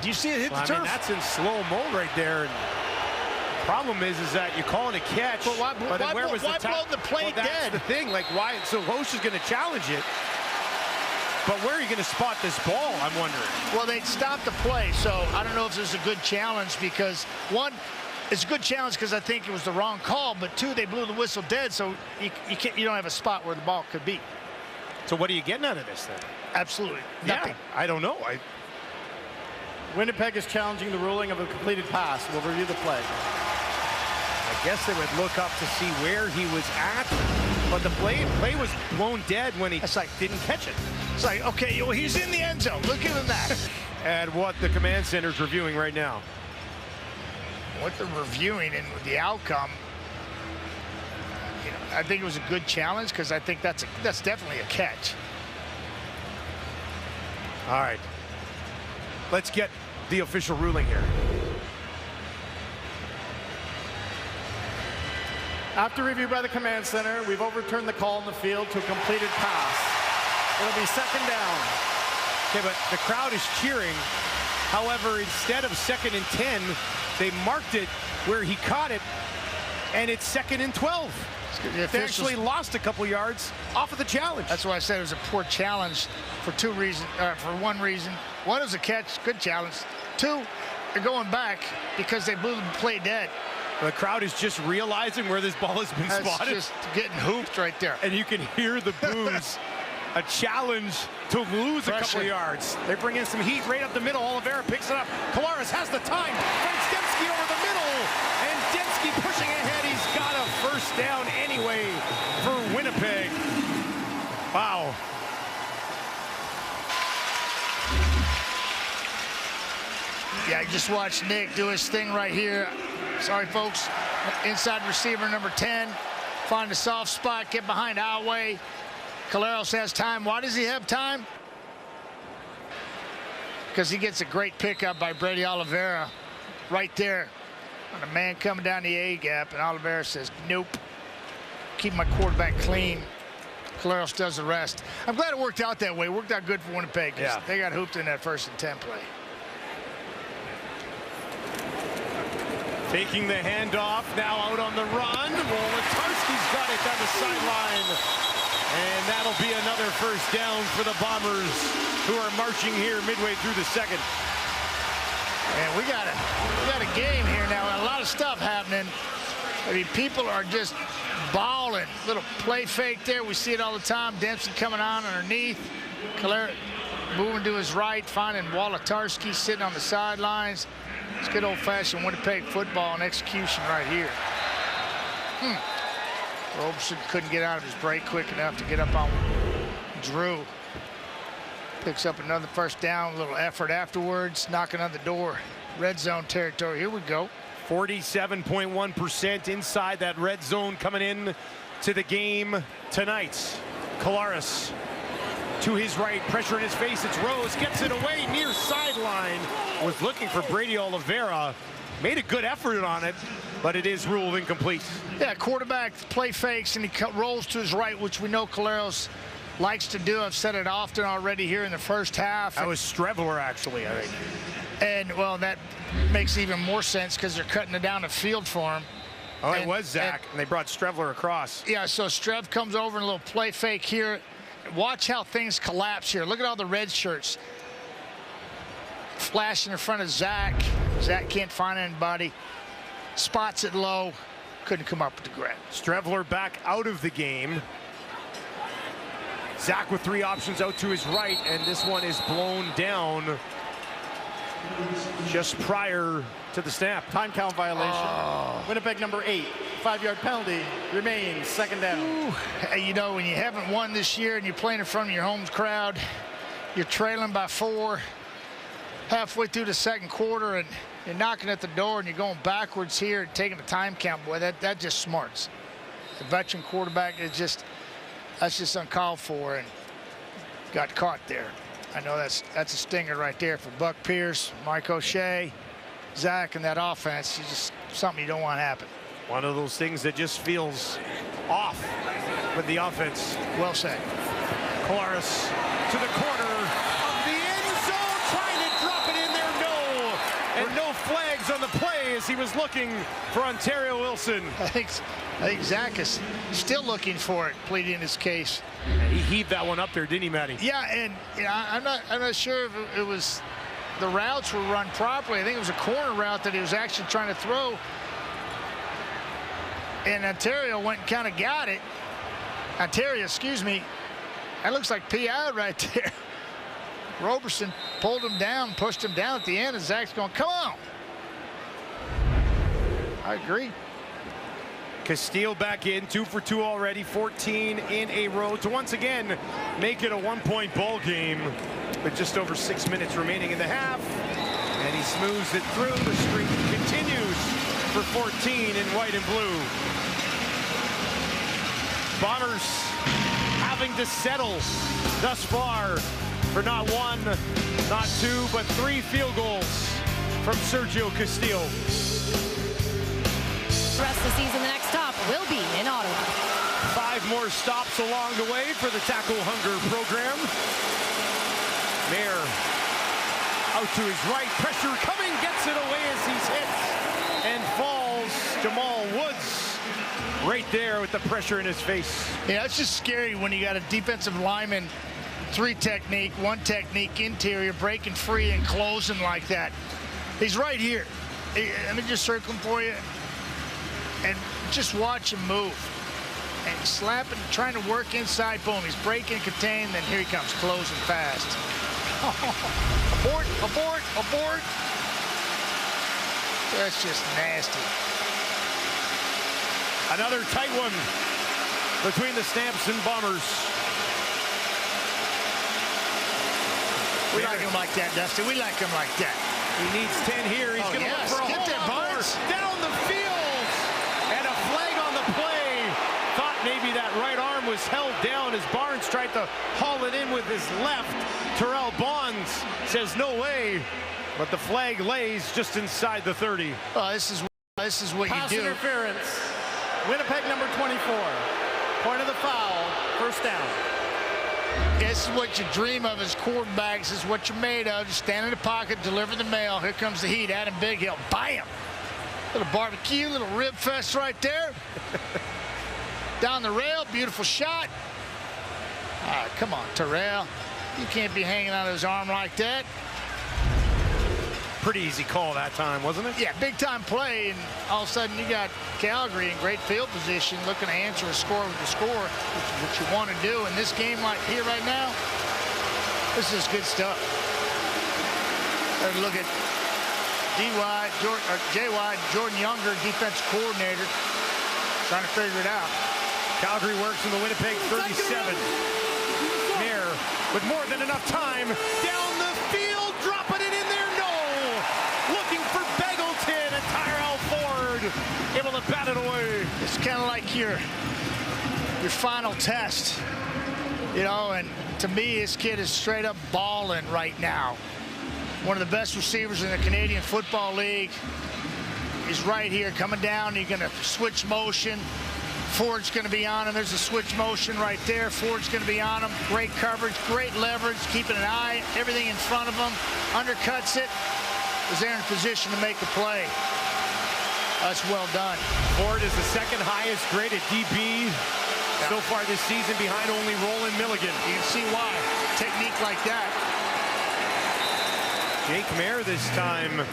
Do you see it hit the turf? I mean, that's in slow-mo right there. And the problem is that you're calling a catch. But why blow the play well, dead? That's the thing. Like, why? So Loesch is going to challenge it. But where are you going to spot this ball, I'm wondering? Well, they'd stopped the play, so I don't know if this is a good challenge because, one, it's a good challenge because I think it was the wrong call, but two, they blew the whistle dead, so you don't have a spot where the ball could be. So what are you getting out of this then? Absolutely nothing. Yeah, I don't know. Winnipeg is challenging the ruling of a completed pass. We'll review the play. I guess they would look up to see where he was at, but the play was blown dead when he didn't catch it. It's like, okay, well, he's in the end zone. Look at him that. And what the command center is reviewing right now. What they're reviewing and the outcome, I think it was a good challenge because I think that's definitely a catch. All right. Let's get the official ruling here. After review by the command center, we've overturned the call in the field to a completed pass. It'll be second down. Okay, but the crowd is cheering. However, instead of 2nd and 10, they marked it where he caught it, and it's 2nd and 12. They actually lost a couple yards off of the challenge. That's why I said it was a poor challenge for two reasons. For one reason, one is a catch, good challenge. Two, they're going back because they blew the play dead. The crowd is just realizing where this ball has been spotted. Just getting hooped right there. And you can hear the boos. A challenge to lose a couple of yards. They bring in some heat right up the middle. Oliveira picks it up. Kolaris has the time. Finds Dembski over the middle. And Dembski pushing ahead. He's got a first down anyway for Winnipeg. Wow. Yeah, just watch Nick do his thing right here. Sorry, folks. Inside receiver number 10. Find a soft spot. Get behind Alway. Caleros has time. Why does he have time? Because he gets a great pickup by Brady Oliveira right there on a man coming down the A gap, and Oliveira says, nope. Keep my quarterback clean. Caleros does the rest. I'm glad it worked out that way. It worked out good for Winnipeg. Yeah. They got hooped in that 1st and 10 play. Taking the handoff, now out on the run. Wolotarski's got it down the sideline. And that'll be another first down for the Bombers, who are marching here midway through the 2nd. And we got a game here now. A lot of stuff happening. I mean, people are just balling. Little play fake there. We see it all the time. Dempsey coming on underneath. Calera moving to his right, finding Wolotarski sitting on the sidelines. It's good old-fashioned Winnipeg football and execution right here. Roberson couldn't get out of his break quick enough to get up on Drew. Picks up another first down, a little effort afterwards, knocking on the door. Red zone territory, here we go. 47.1% inside that red zone coming in to the game tonight. Kolaris to his right, pressure in his face, it's Rose, gets it away near sideline. Was looking for Brady Oliveira, made a good effort on it, but it is ruled incomplete. Yeah, quarterback play fakes and he rolls to his right, which we know Caleros likes to do. I've said it often already here in the first half. That was Strevler, actually, I think. And, well, that makes even more sense because they're cutting it down the field for him. Oh, it was Zach, and they brought Strevler across. Yeah, so Strev comes over in a little play fake here. Watch how things collapse here. Look at all the red shirts flashing in front of Zach. Zach can't find anybody. Spots it low. Couldn't come up with the grab. Strevler back out of the game. Zach with 3 options out to his right, and this one is blown down just prior to the snap. Time count violation. Winnipeg number 8. 5-yard penalty. Remains 2nd down. Hey, you know, when you haven't won this year and you're playing in front of your home crowd, you're trailing by 4 halfway through the 2nd quarter, and you're knocking at the door and you're going backwards here and taking the time count. Boy, that just smarts. The veteran quarterback is that's just uncalled for, and got caught there. I know that's a stinger right there for Buck Pierce, Mike O'Shea, Zach, and that offense. It's just something you don't want to happen. One of those things that just feels off with the offense. Well said. Kolaris to the corner of the end zone, trying to drop it in there. No. And were no flags on the play as he was looking for Ontario Wilson. I think Zach is still looking for it, pleading his case. He heaved that one up there, didn't he, Matty? Yeah, and you know, I'm not sure if it was the routes were run properly. I think it was a corner route that he was actually trying to throw. And Ontario went and kind of got it. Ontario, excuse me. That looks like PI right there. Roberson pulled him down, pushed him down at the end, and Zach's going, come on. I agree. Castile back in, 2 for 2 already, 14 in a row to once again make it a 1-point ball game with just over 6 minutes remaining in the half. And he smooths it through. The streak continues for 14 in white and blue. Bombers having to settle thus far for not 1, not 2, but 3 field goals from Sergio Castile. The rest of the season, the next stop will be in Ottawa. 5 more stops along the way for the Tackle Hunger program. Mayer out to his right, pressure coming, gets it away as he's hit and falls. Jamal Woods right there with the pressure in his face. Yeah, it's just scary when you got a defensive lineman, 3 technique, 1 technique, interior, breaking free and closing like that. He's right here. Let me just circle him for you. And just watch him move. And slapping, trying to work inside, boom. He's breaking and contained, then here he comes, closing fast. Abort, abort, abort. That's just nasty. Another tight one between the Stamps and Bombers. We like him like that, Dusty. We like him like that. He needs 10 here. He's going to look for a Get that, Barnes. Down the field. And a flag on the play. Thought maybe that right arm was held down as Barnes tried to haul it in with his left. Terrell Bonds says no way. But the flag lays just inside the 30. Oh, this is what Pass you do. interference. Winnipeg number 24. Point of the foul. First down. This is what you dream of as quarterbacks. This is what you're made of. Just stand in the pocket, deliver the mail. Here comes the heat. Adam Bighill. Bam! Little barbecue, little rib fest right there. Down the rail. Beautiful shot. All right, come on, Terrell. You can't be hanging on his arm like that. Pretty easy call that time, wasn't it? Yeah, big time play, and all of a sudden you got Calgary in great field position looking to answer a score with the score, which is what you want to do in this game like here right now. This is good stuff. Look at J.Y. Jordan Younger, defense coordinator, trying to figure it out. Calgary works in the Winnipeg 37. Mayer with more than enough time. Down the field, dropping it in there. Looking for Beggleton and Tyrell Ford able to bat it away. It's kind of like your final test, you know, and to me, this kid is straight up balling right now. One of the best receivers in the Canadian Football League. He's right here coming down. He's going to switch motion. Ford's going to be on him. There's a switch motion right there. Ford's going to be on him. Great coverage, great leverage, keeping an eye, everything in front of him. Undercuts it. Is there in position to make the play. That's well done. Ford is the 2nd highest graded DB so far this season, behind only Roland Milligan. You can see why. Technique like that. Jake Mayer this time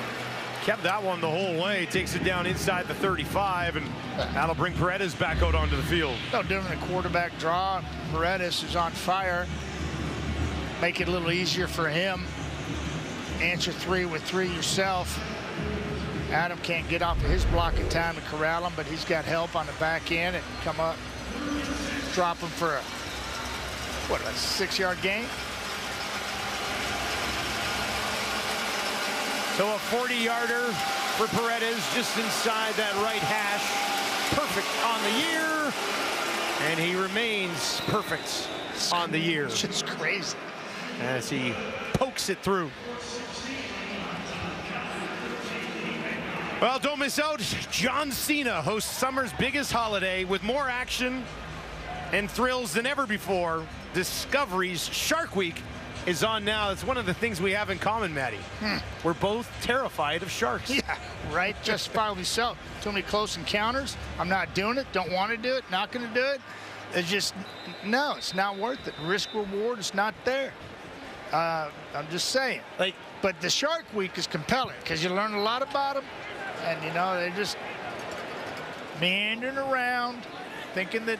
kept that one the whole way. Takes it down inside the 35, and that'll bring Paredes back out onto the field. No different than quarterback draw. Paredes is on fire. Make it a little easier for him. Answer 3 with 3 yourself. Adam can't get off of his block in time to corral him, but he's got help on the back end and come up, drop him for a 6-yard gain. So a 40-yarder for Paredes just inside that right hash. Perfect on the year. And he remains perfect on the year. It's just crazy. As he pokes it through. Well, don't miss out. John Cena hosts summer's biggest holiday with more action and thrills than ever before. Discovery's Shark Week is on now. It's one of the things we have in common, Matty. We're both terrified of sharks. Yeah, right. Justifiably so. Too many close encounters. I'm not doing it. Don't want to do it. Not going to do it. It's just, no, it's not worth it. Risk reward is not there. I'm just saying. But the Shark Week is compelling because you learn a lot about them. And, you know, they're just meandering around thinking that.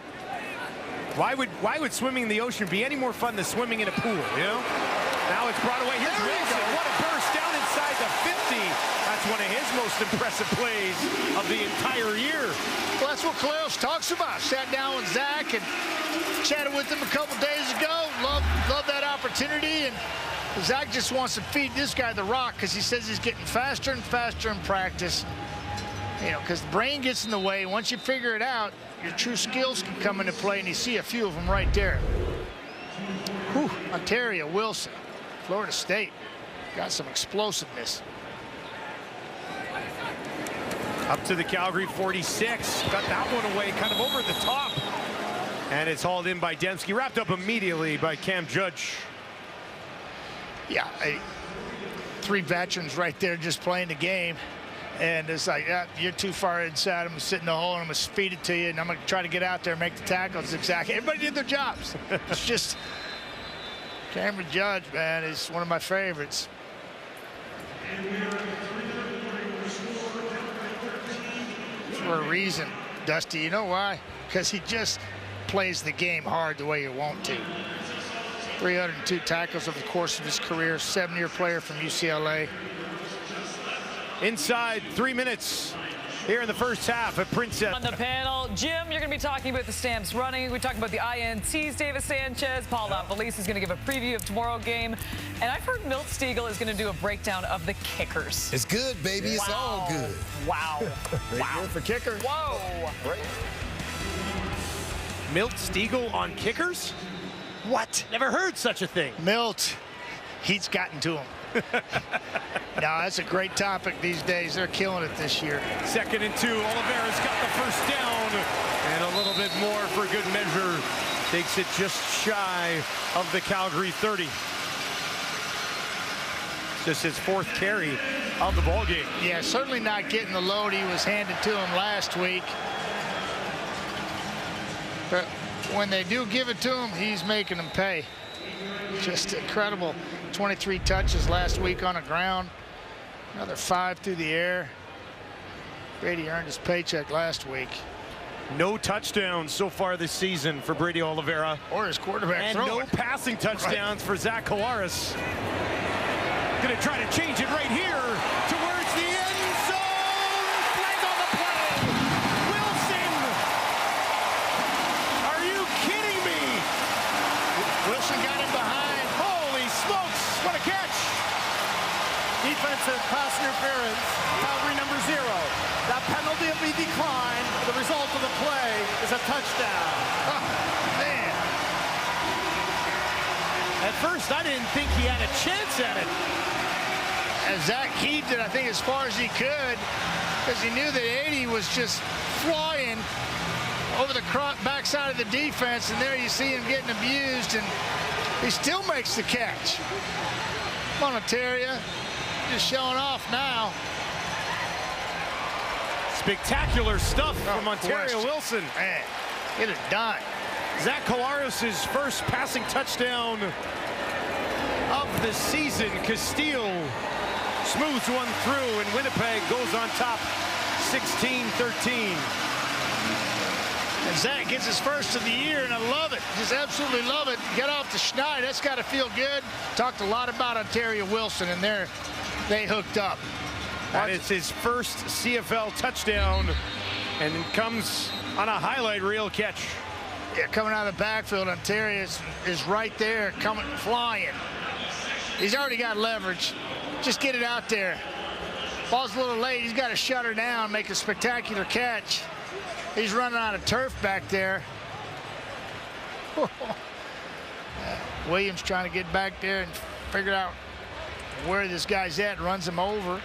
Why would swimming in the ocean be any more fun than swimming in a pool, you know? Now it's brought away. Here's Wilson. What a burst down inside the 50. That's one of his most impressive plays of the entire year. Well, that's what Collaros talks about. Sat down with Zach and chatted with him a couple days ago. Love that opportunity. And Zach just wants to feed this guy the rock because he says he's getting faster and faster in practice. You know, because the brain gets in the way. Once you figure it out, your true skills can come into play, and you see a few of them right there. Whew, Ontario, Wilson, Florida State. Got some explosiveness. Up to the Calgary 46. Got that one away, kind of over the top. And it's hauled in by Dembski. Wrapped up immediately by Cam Judge. Yeah, 3 veterans right there just playing the game. And it's like, yeah, you're too far inside. I'm going to sit in the hole and I'm going to feed it to you. And I'm going to try to get out there and make the tackles. Exactly. Everybody did their jobs. It's just Cameron Judge, man, is one of my favorites. For a reason, Dusty. You know why? Because he just plays the game hard the way you want to. 302 tackles over the course of his career. 7-year player from UCLA. Inside 3 minutes here in the first half at Princess. On the panel, Jim, you're going to be talking about the Stamps running. We talked about the INTs, Davis Sanchez. Paul LaFelice is going to give a preview of tomorrow's game. And I've heard Milt Stiegel is going to do a breakdown of the kickers. It's good, baby. It's all good. Wow. Wow. Good for kickers. Whoa. Milt Stiegel on kickers? What? Never heard such a thing. Milt, he's gotten to him. No, that's a great topic these days. They're killing it this year. 2nd and 2. Oliveira's got the first down. And a little bit more for good measure. Takes it just shy of the Calgary 30. Just his 4th carry of the ball game. Yeah, certainly not getting the load he was handed to him last week. But when they do give it to him, he's making them pay. Just incredible. 23 touches last week on the ground. Another 5 through the air. Brady earned his paycheck last week. No touchdowns so far this season for Brady Oliveira. Or his quarterback and throwing. no passing touchdowns for Zach Collaros. Going to try to change it right here towards the end zone. Flag on the play. Wilson. Are you kidding me? Wilson got him behind. Holy smokes. What a catch. Defensive pass interference. Calgary number 0. That penalty will be declined. The result of the play is a touchdown. Oh, man. At first, I didn't think he had a chance at it. And Zach heaved it, I think, as far as he could, because he knew that 80 was just flying over the backside of the defense, and there you see him getting abused, and he still makes the catch. Come on, Ontario. Just showing off now. Spectacular stuff from Ontario Wilson. Man, get it done. Zach Collaros' first passing touchdown of the season. Castile smooths one through, and Winnipeg goes on top 16-13. And Zach gets his first of the year, and I love it. Just absolutely love it. Get off the schneid. That's got to feel good. Talked a lot about Ontario Wilson, and they hooked up. That is his first CFL touchdown, and it comes on a highlight reel catch. Yeah, coming out of the backfield, Ontario is right there, coming, flying. He's already got leverage. Just get it out there. Ball's a little late. He's got to shut her down, make a spectacular catch. He's running out of turf back there. Williams trying to get back there and figure out where this guy's at, runs him over.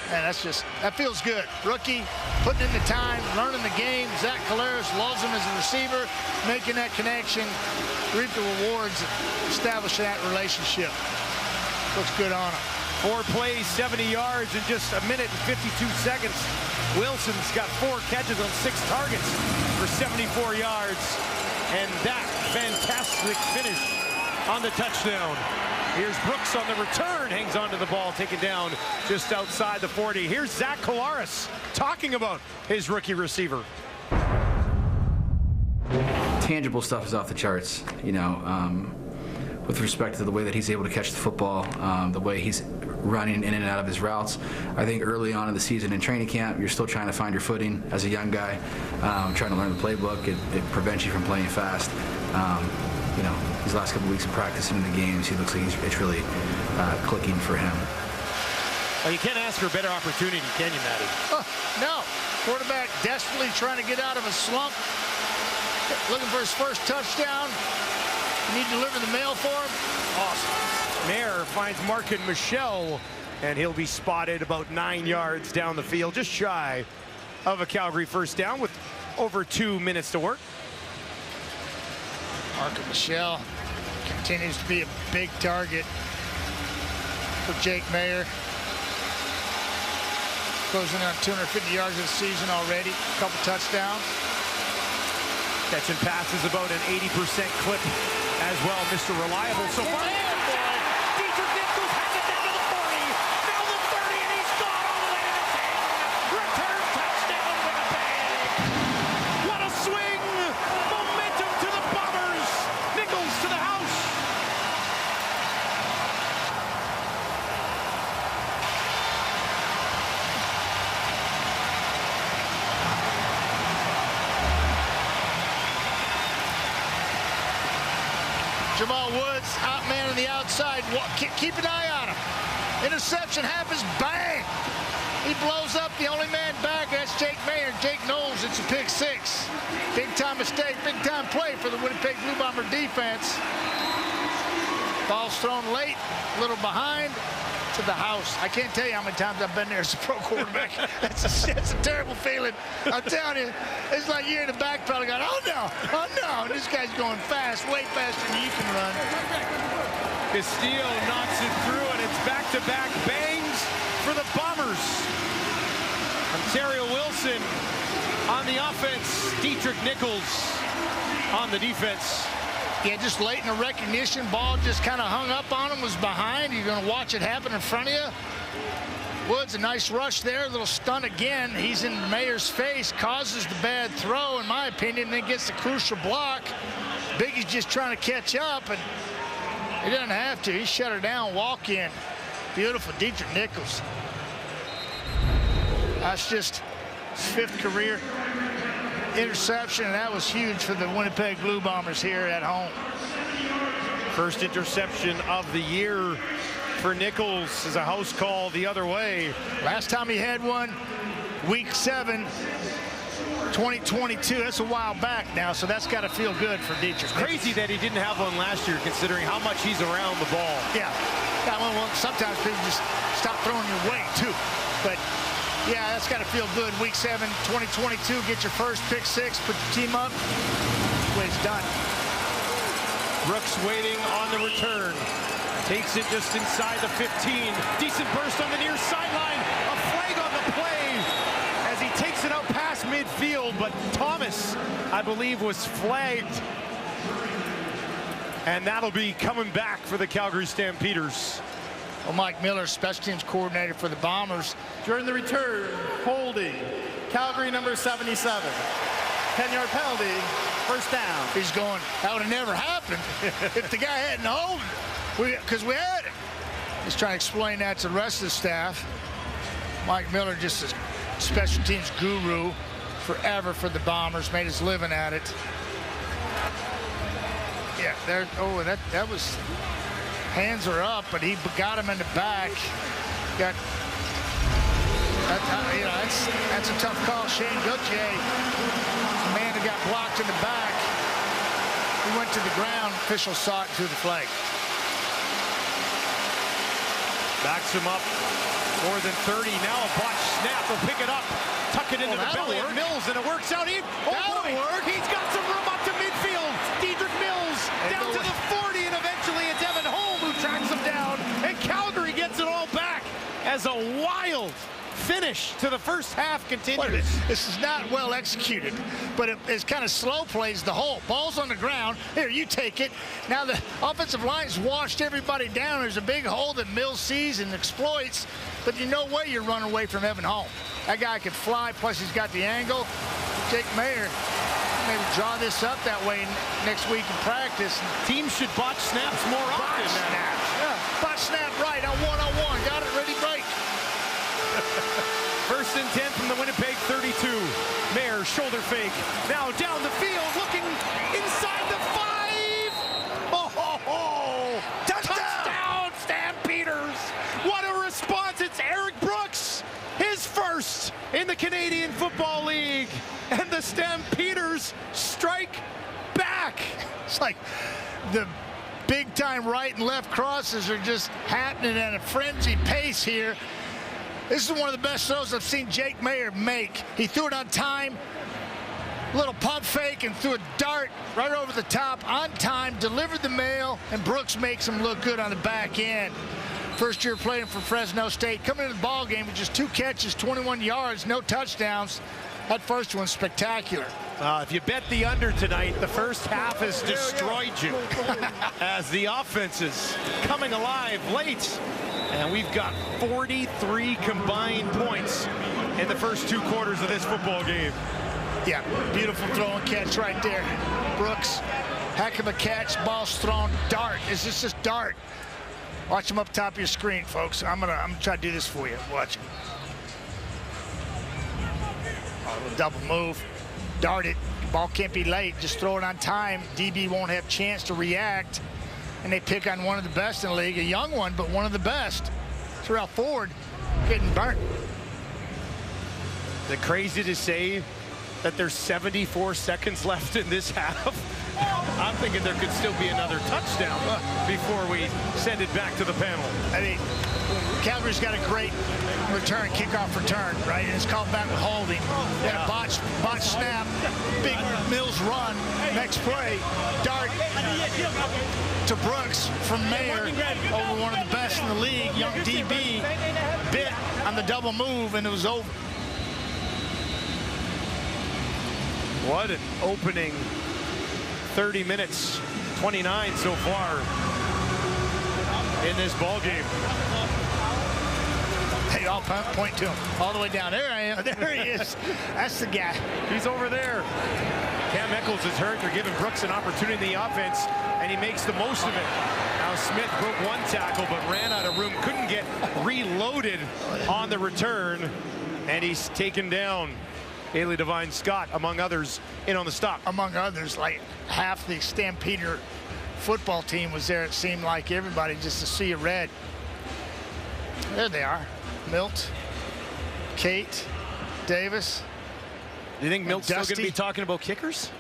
Man, that feels good. Rookie, putting in the time, learning the game. Zach Collaros loves him as a receiver, making that connection, reap the rewards, establish that relationship. Looks good on him. 4 plays, 70 yards in just a minute and 52 seconds. Wilson's got 4 catches on 6 targets for 74 yards. And that fantastic finish on the touchdown. Here's Brooks on the return, hangs onto the ball, taken down just outside the 40. Here's Zach Collaros talking about his rookie receiver. Tangible stuff is off the charts, you know, with respect to the way that he's able to catch the football, the way he's running in and out of his routes. I think early on in the season in training camp, you're still trying to find your footing as a young guy, trying to learn the playbook. It prevents you from playing fast. You know, these last couple weeks of practice in the games, he looks like it's really clicking for him. Well, you can't ask for a better opportunity, can you, Matty? No. Quarterback desperately trying to get out of a slump, looking for his first touchdown. You need to deliver the mail for him. Awesome. Mayer finds Markin Michel, and he'll be spotted about 9 yards down the field, just shy of a Calgary first down with over 2 minutes to work. Markin Michel continues to be a big target for Jake Mayer. Closing on 250 yards of the season already, a couple touchdowns. Catching passes about an 80% clip as well. Mr. Reliable so far. Dietrich Nichols has it down to the 40. Now the 30, and he's gone all the way to the 10. Return touchdown, Winnipeg. What a swing. Momentum to the Bombers. Nichols to the house. Jamal Woods, hot man on the outside. Keep an eye on him. Interception happens, bang! He blows up the only man back. That's Jake Mayer. Jake knows it's a pick 6. Big time mistake, big time play for the Winnipeg Blue Bomber defense. Ball's thrown late, a little behind, to the house. I can't tell you how many times I've been there as a pro quarterback. That's a terrible feeling. I'm telling you, it's like you're in the back pedal going, oh no, and this guy's going fast, way faster than you can run. Castillo knocks it through, and it's back-to-back bangs for the Bombers. Ontario Wilson on the offense, Dietrich Nichols on the defense. Yeah, just late in the recognition, ball just kind of hung up on him, was behind. You're going to watch it happen in front of you. Woods, a nice rush there, a little stunt again. He's in Mayer's face, causes the bad throw, in my opinion, then gets the crucial block. Biggie's just trying to catch up, and he doesn't have to. He shut her down, walk in. Beautiful, Dietrich Nichols. That's just his 5th career interception, and that was huge for the Winnipeg Blue Bombers here at home. First interception of the year for Nichols is a house call the other way. Last time he had one, week 7, 2022. That's a while back now, so that's got to feel good for Dietrich. Crazy that he didn't have one last year, considering how much he's around the ball. Yeah, well, sometimes people just stop throwing your weight too, but yeah, that's got to feel good. Week 7, 2022, get your first pick 6, put your team up. It's done. Brooks waiting on the return. Takes it just inside the 15. Decent burst on the near sideline. A flag on the play as he takes it out past midfield, but Thomas, I believe, was flagged. And that'll be coming back for the Calgary Stampeders. Well, Mike Miller, special teams coordinator for the Bombers. During the return, holding, Calgary number 77. 10-yard penalty, first down. He's going, that would have never happened if the guy hadn't hold it, because we had it. He's trying to explain that to the rest of the staff. Mike Miller, just a special teams guru forever for the Bombers, made his living at it. Yeah, there. Oh, that was. Hands are up, but he got him in the back. Got that, you know, that's a tough call. Shane Gauthier, the man that got blocked in the back. He went to the ground. Official saw it through the flag. Backs him up More than 30. Now a botch snap. They'll pick it up. Tuck it into the that'll belly of work. Mills, and it works out. That'll work. He's got some room up to midfield. Dedrick Mills down to the 40, and eventually it's Evan Holm who tracks him down, and Calgary gets it all back as a wild finish to the first half continues. This is not well executed, but it's kind of slow plays the hole. Ball's on the ground. Here, you take it. Now the offensive line's washed everybody down. There's a big hole that Mills sees and exploits, but you know way you're running away from Evan Holm. That guy can fly, plus he's got the angle. Jake Mayer, maybe draw this up that way next week in practice. Teams should botch snaps more often. Botch snap. Yeah. Botch snap right on one-on-one. Got it, ready, break. First and 10 from the Winnipeg 32. Mayer, shoulder fake. Now down the field, looking inside the 5. Oh, touchdown, Stampeders. What a response. It's Eric Brooks, his first in the Canadian Football League. And the Stampeders strike back. It's like the big-time right and left crosses are just happening at a frenzied pace here. This is one of the best throws I've seen Jake Mayer make. He threw it on time, little pump fake, and threw a dart right over the top on time, delivered the mail, and Brooks makes him look good on the back end. First year playing for Fresno State, coming into the ball game with just 2 catches, 21 yards, no touchdowns. That first one's spectacular. If you bet the under tonight, the first half has destroyed you as the offense is coming alive late. And we've got 43 combined points in the first 2 quarters of this football game. Yeah, beautiful throw and catch right there. Brooks, heck of a catch, ball's thrown, dart. Is this just dart? Watch him up top of your screen, folks. I'm gonna try to do this for you. Watch it. Double move, dart it. Ball can't be late. Just throw it on time. DB won't have a chance to react. And they pick on one of the best in the league, a young one, but one of the best. Terrell Ford getting burnt. Is it crazy to say that there's 74 seconds left in this half? I'm thinking there could still be another touchdown before we send it back to the panel. I mean, Calgary's got a great kickoff return, right? And it's called back with holding. Then a botch snap, big Mills run, next play, dart to Brooks from Mayer over one of the best in the league, young DB, bit on the double move, and it was over. What an opening 30 minutes, 29 so far in this ball game. Hey, I'll point to him all the way down. There I am. There he is. That's the guy. He's over there. Cam Eccles is hurt. They're giving Brooks an opportunity in the offense, and he makes the most of it. Now Smith broke 1 tackle, but ran out of room. Couldn't get reloaded on the return, and he's taken down. Haley Devine Scott, among others, in on the stop. Among others, like half the Stampeder football team was there. It seemed like everybody just to see a red. There they are. Milt, Kate, Davis. Do you think Milt's still going to be talking about kickers?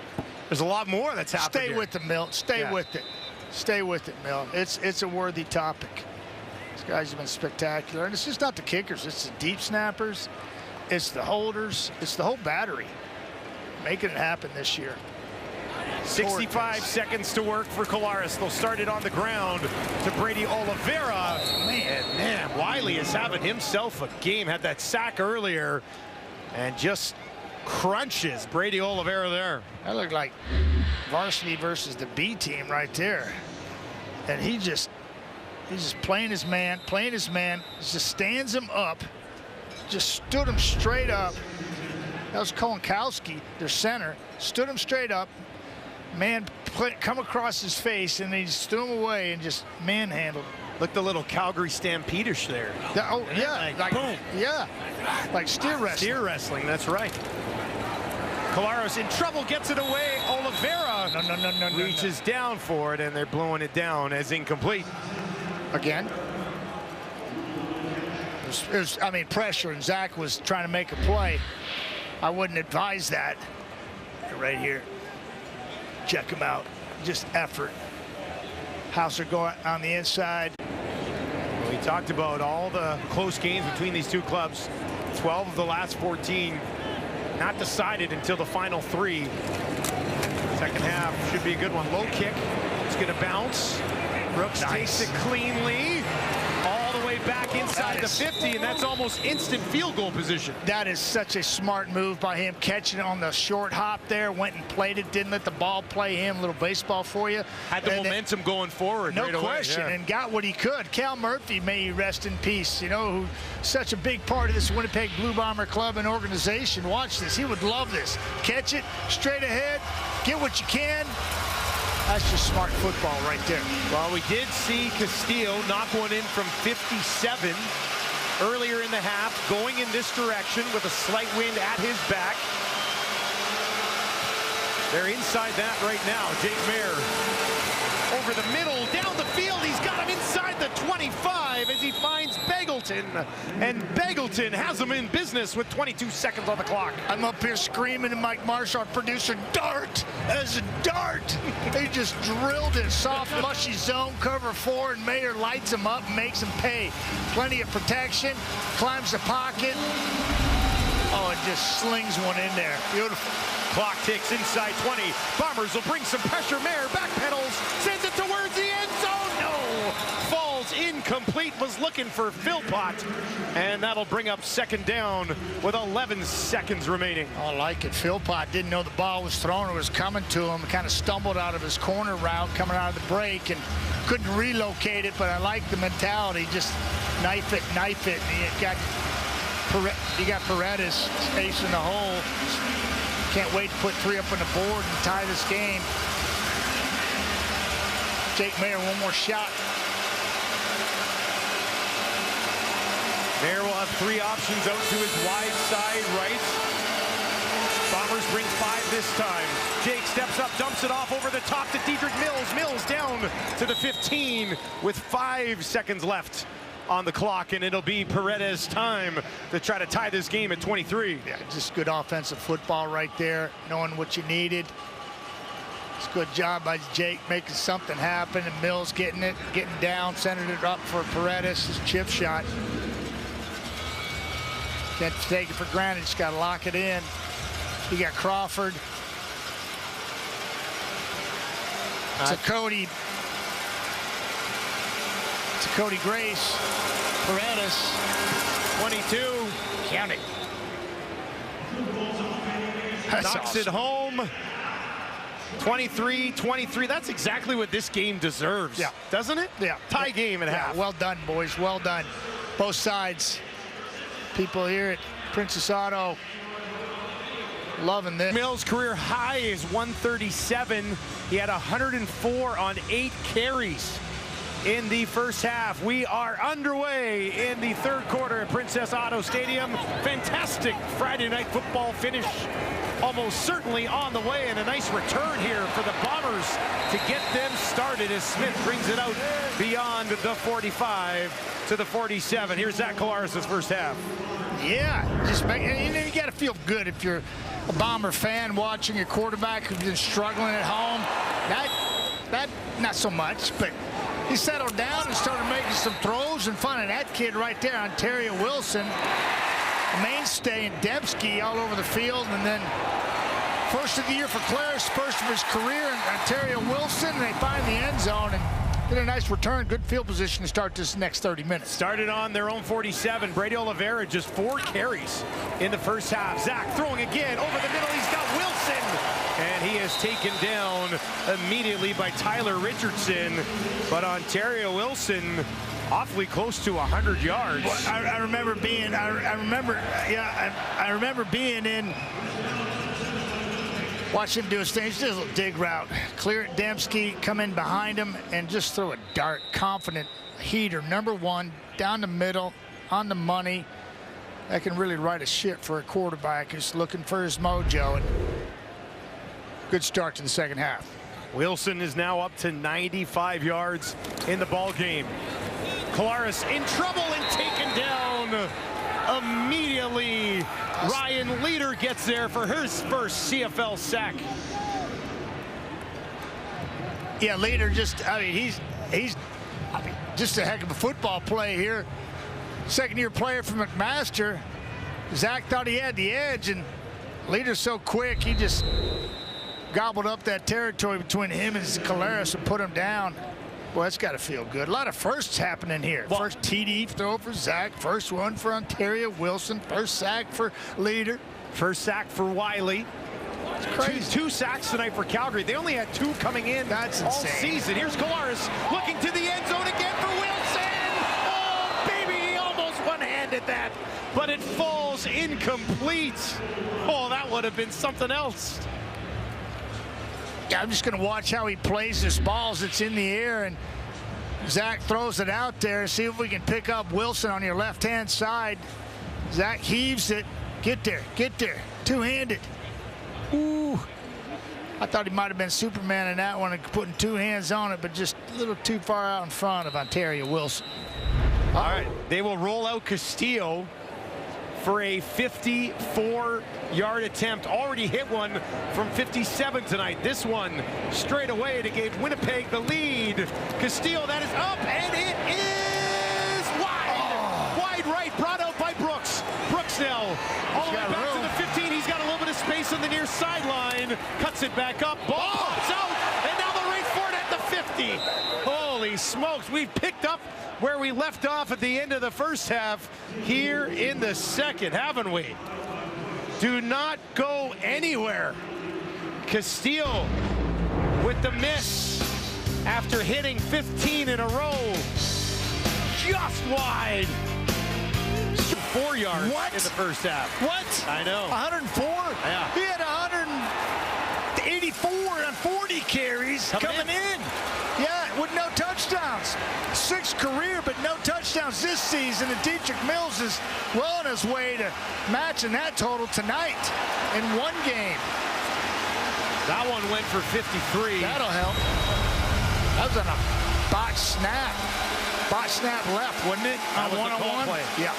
There's a lot more that's happening. Stay with it, Milt. Stay with it. Stay with it, Milt. It's a worthy topic. These guys have been spectacular. And it's just not the kickers. It's the deep snappers. It's the holders. It's the whole battery making it happen this year. 65 seconds to work for Collaros. They'll start it on the ground to Brady Oliveira. Man, Wiley is having himself a game. Had that sack earlier and just crunches Brady Oliveira there. That looked like varsity versus the B team right there. And he's just playing his man, just stands him up, just stood him straight up. That was Kolinkowski, their center, stood him straight up. Man come across his face, and they just threw him away and just manhandled him. Look, the little Calgary Stampeders there. Oh, yeah. Like boom. Yeah. Like steer wrestling. Steer wrestling, that's right. Collaros in trouble, gets it away. Oliveira reaches down for it, and they're blowing it down as incomplete. Again. There's pressure, and Zach was trying to make a play. I wouldn't advise that. Right here. Check him out. Just effort. Hauser going on the inside. Well, he talked about all the close games between these two clubs. 12 of the last 14 not decided until the final 3. Second half should be a good one. Low kick. It's going to bounce. Brooks takes it cleanly. All the way back inside the 50, and that's almost instant field goal position. That is such a smart move by him, catching it on the short hop there, went and played it, didn't let the ball play him. Little baseball for you. Had the momentum going forward. No right away. question, Yeah. and got what he could. Cal Murphy, may he rest in peace, you know, who's such a big part of this Winnipeg Blue Bomber club and organization. Watch this. He would love this. Catch it straight ahead, get what you can. That's just smart football right there. Well, we did see Castillo knock one in from 57 earlier in the half, going in this direction with a slight wind at his back. They're inside that right now. Jake Mayer over the middle, down the field. He's got him inside the 25 as he finds Begelton. And Begelton has him in business with 22 seconds on the clock. I'm up here screaming to Mike Marshall, our producer, dart as a dart. He just drilled it. Soft, mushy zone, cover 4, and Mayer lights him up and makes him pay. Plenty of protection, climbs the pocket. Oh, it just slings one in there. Beautiful. Clock ticks inside 20. Bombers will bring some pressure. Mayer backpedals, sends it towards the end zone. No! Falls incomplete, was looking for Philpott. And that'll bring up second down with 11 seconds remaining. I like it. Philpott didn't know the ball was thrown or was coming to him. Kind of stumbled out of his corner route coming out of the break and couldn't relocate it, but I like the mentality. Just knife it. And you got Paredes chasing the hole. Can't wait to put 3 up on the board and tie this game. Jake Mayer, one more shot. Mayer will have 3 options out to his wide side right. Bombers bring 5 this time. Jake steps up, dumps it off over the top to Dedrick Mills. Mills down to the 15 with 5 seconds left on the clock, and it'll be Paredes' time to try to tie this game at 23. Yeah, just good offensive football right there, knowing what you needed. It's a good job by Jake making something happen, and Mills getting down, sending it up for Paredes, his chip shot. Can't take it for granted, just got to lock it in. You got Crawford. To Cody Grace. Paredes. 22. Count it. Knocks it home. 23-23. That's exactly what this game deserves. Yeah. Doesn't it? Yeah. Tie game at half. Well done, boys. Well done. Both sides. People here at Princess Auto loving this. Mills' career high is 137. He had 104 on 8 carries in the first half. We are underway in the third quarter at Princess Auto Stadium. Fantastic Friday night football finish. Almost certainly on the way, and a nice return here for the Bombers to get them started as Smith brings it out beyond the 45 to the 47. Here's Zach Collaros' first half. Yeah, you got to feel good if you're a Bomber fan watching your quarterback who's been struggling at home. That not so much, but he settled down and started making some throws, and finding that kid right there, Ontario Wilson, a mainstay, in Dembski all over the field. And then first of the year for Claris, first of his career, and Ontario Wilson, and they find the end zone and did a nice return. Good field position to start this next 30 minutes. Started on their own 47. Brady Oliveira just 4 carries in the first half. Zach throwing again over the middle. He's got Wilson, and he is taken down immediately by Tyler Richardson. But Ontario Wilson awfully close to 100 yards. Well, I remember being in. Watch him do his thing. He just does a little dig route. Clear it, Dembski, come in behind him, and just throw a dart. Confident heater, number 1, down the middle, on the money. That can really write a ship for a quarterback who's looking for his mojo. And good start to the second half. Wilson is now up to 95 yards in the ball game. Collaros in trouble and taken down immediately. Ryan Leader gets there for his first CFL sack. Yeah, Leader just, I mean, he's I mean, just a heck of a football play here. Second-year player from McMaster. Zach thought he had the edge, and leader's so quick, he just gobbled up that territory between him and Caleros and put him down. Boy, that's got to feel good. A lot of firsts happening here. Well, first TD throw for Zach. First one for Ontario Wilson. First sack for Leader. First sack for Wiley. It's crazy. Two sacks tonight for Calgary. They only had 2 coming in That's all insane. season. Here's Caleros looking to the end zone again for Wilson. Oh, baby, he almost one-handed that, but it falls incomplete. Oh, that would have been something else. Yeah, I'm just going to watch how he plays this ball as it's in the air, and Zach throws it out there. See if we can pick up Wilson on your left-hand side. Zach heaves it. Get there. Get there. Two-handed. Ooh. I thought he might have been Superman in that one and putting 2 hands on it, but just a little too far out in front of Ontario Wilson. All right, they will roll out Castillo for a 54-yard attempt. Already hit one from 57 tonight. This one straight away to give Winnipeg the lead. Castillo, that is up, and it is wide. Wide right, brought out by Brooks. Brooks now all the way back to the 15. He's got a little bit of space on the near sideline. Cuts it back up. Ball pops out, and now they'll race for it at the 50. Holy smokes, we've picked up where we left off at the end of the first half here in the second, haven't we? Do not go anywhere. Castillo with the miss after hitting 15 in a row. Just wide. 4 yards What? in the first half. What? I know. 104? Yeah. He had 184 on 40 carries coming in. Yeah, with no touchdowns. 6 career, but no touchdowns this season. And Dietrich Mills is well on his way to matching that total tonight in 1 game. That one went for 53. That'll help. That was on a botch snap. Botch snap left, wasn't it? That was the call one-on-one? play. Yeah.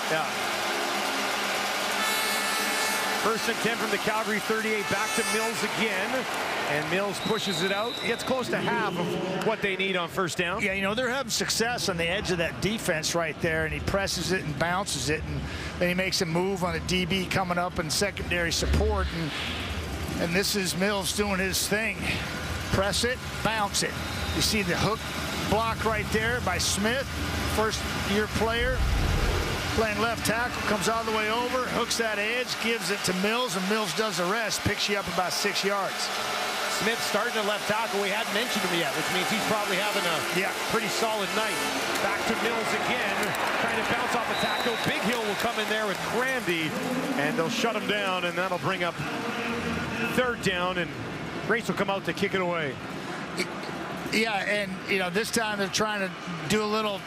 First and 10 from the Calgary 38, back to Mills again. And Mills pushes it out. Gets close to half of what they need on first down. Yeah, you know, they're having success on the edge of that defense right there, and he presses it and bounces it, and then he makes a move on the DB coming up in secondary support, and this is Mills doing his thing. Press it, bounce it. You see the hook block right there by Smith, first-year player. Playing left tackle, comes all the way over, hooks that edge, gives it to Mills, and Mills does the rest, picks you up about 6 yards. Smith starting at left tackle. We hadn't mentioned him yet, which means he's probably having a pretty solid night. Back to Mills again, trying to bounce off the tackle. Big Hill will come in there with Grandy, and they'll shut him down, and that'll bring up 3rd down, and Grace will come out to kick it away. Yeah, and, you know, this time they're trying to do a little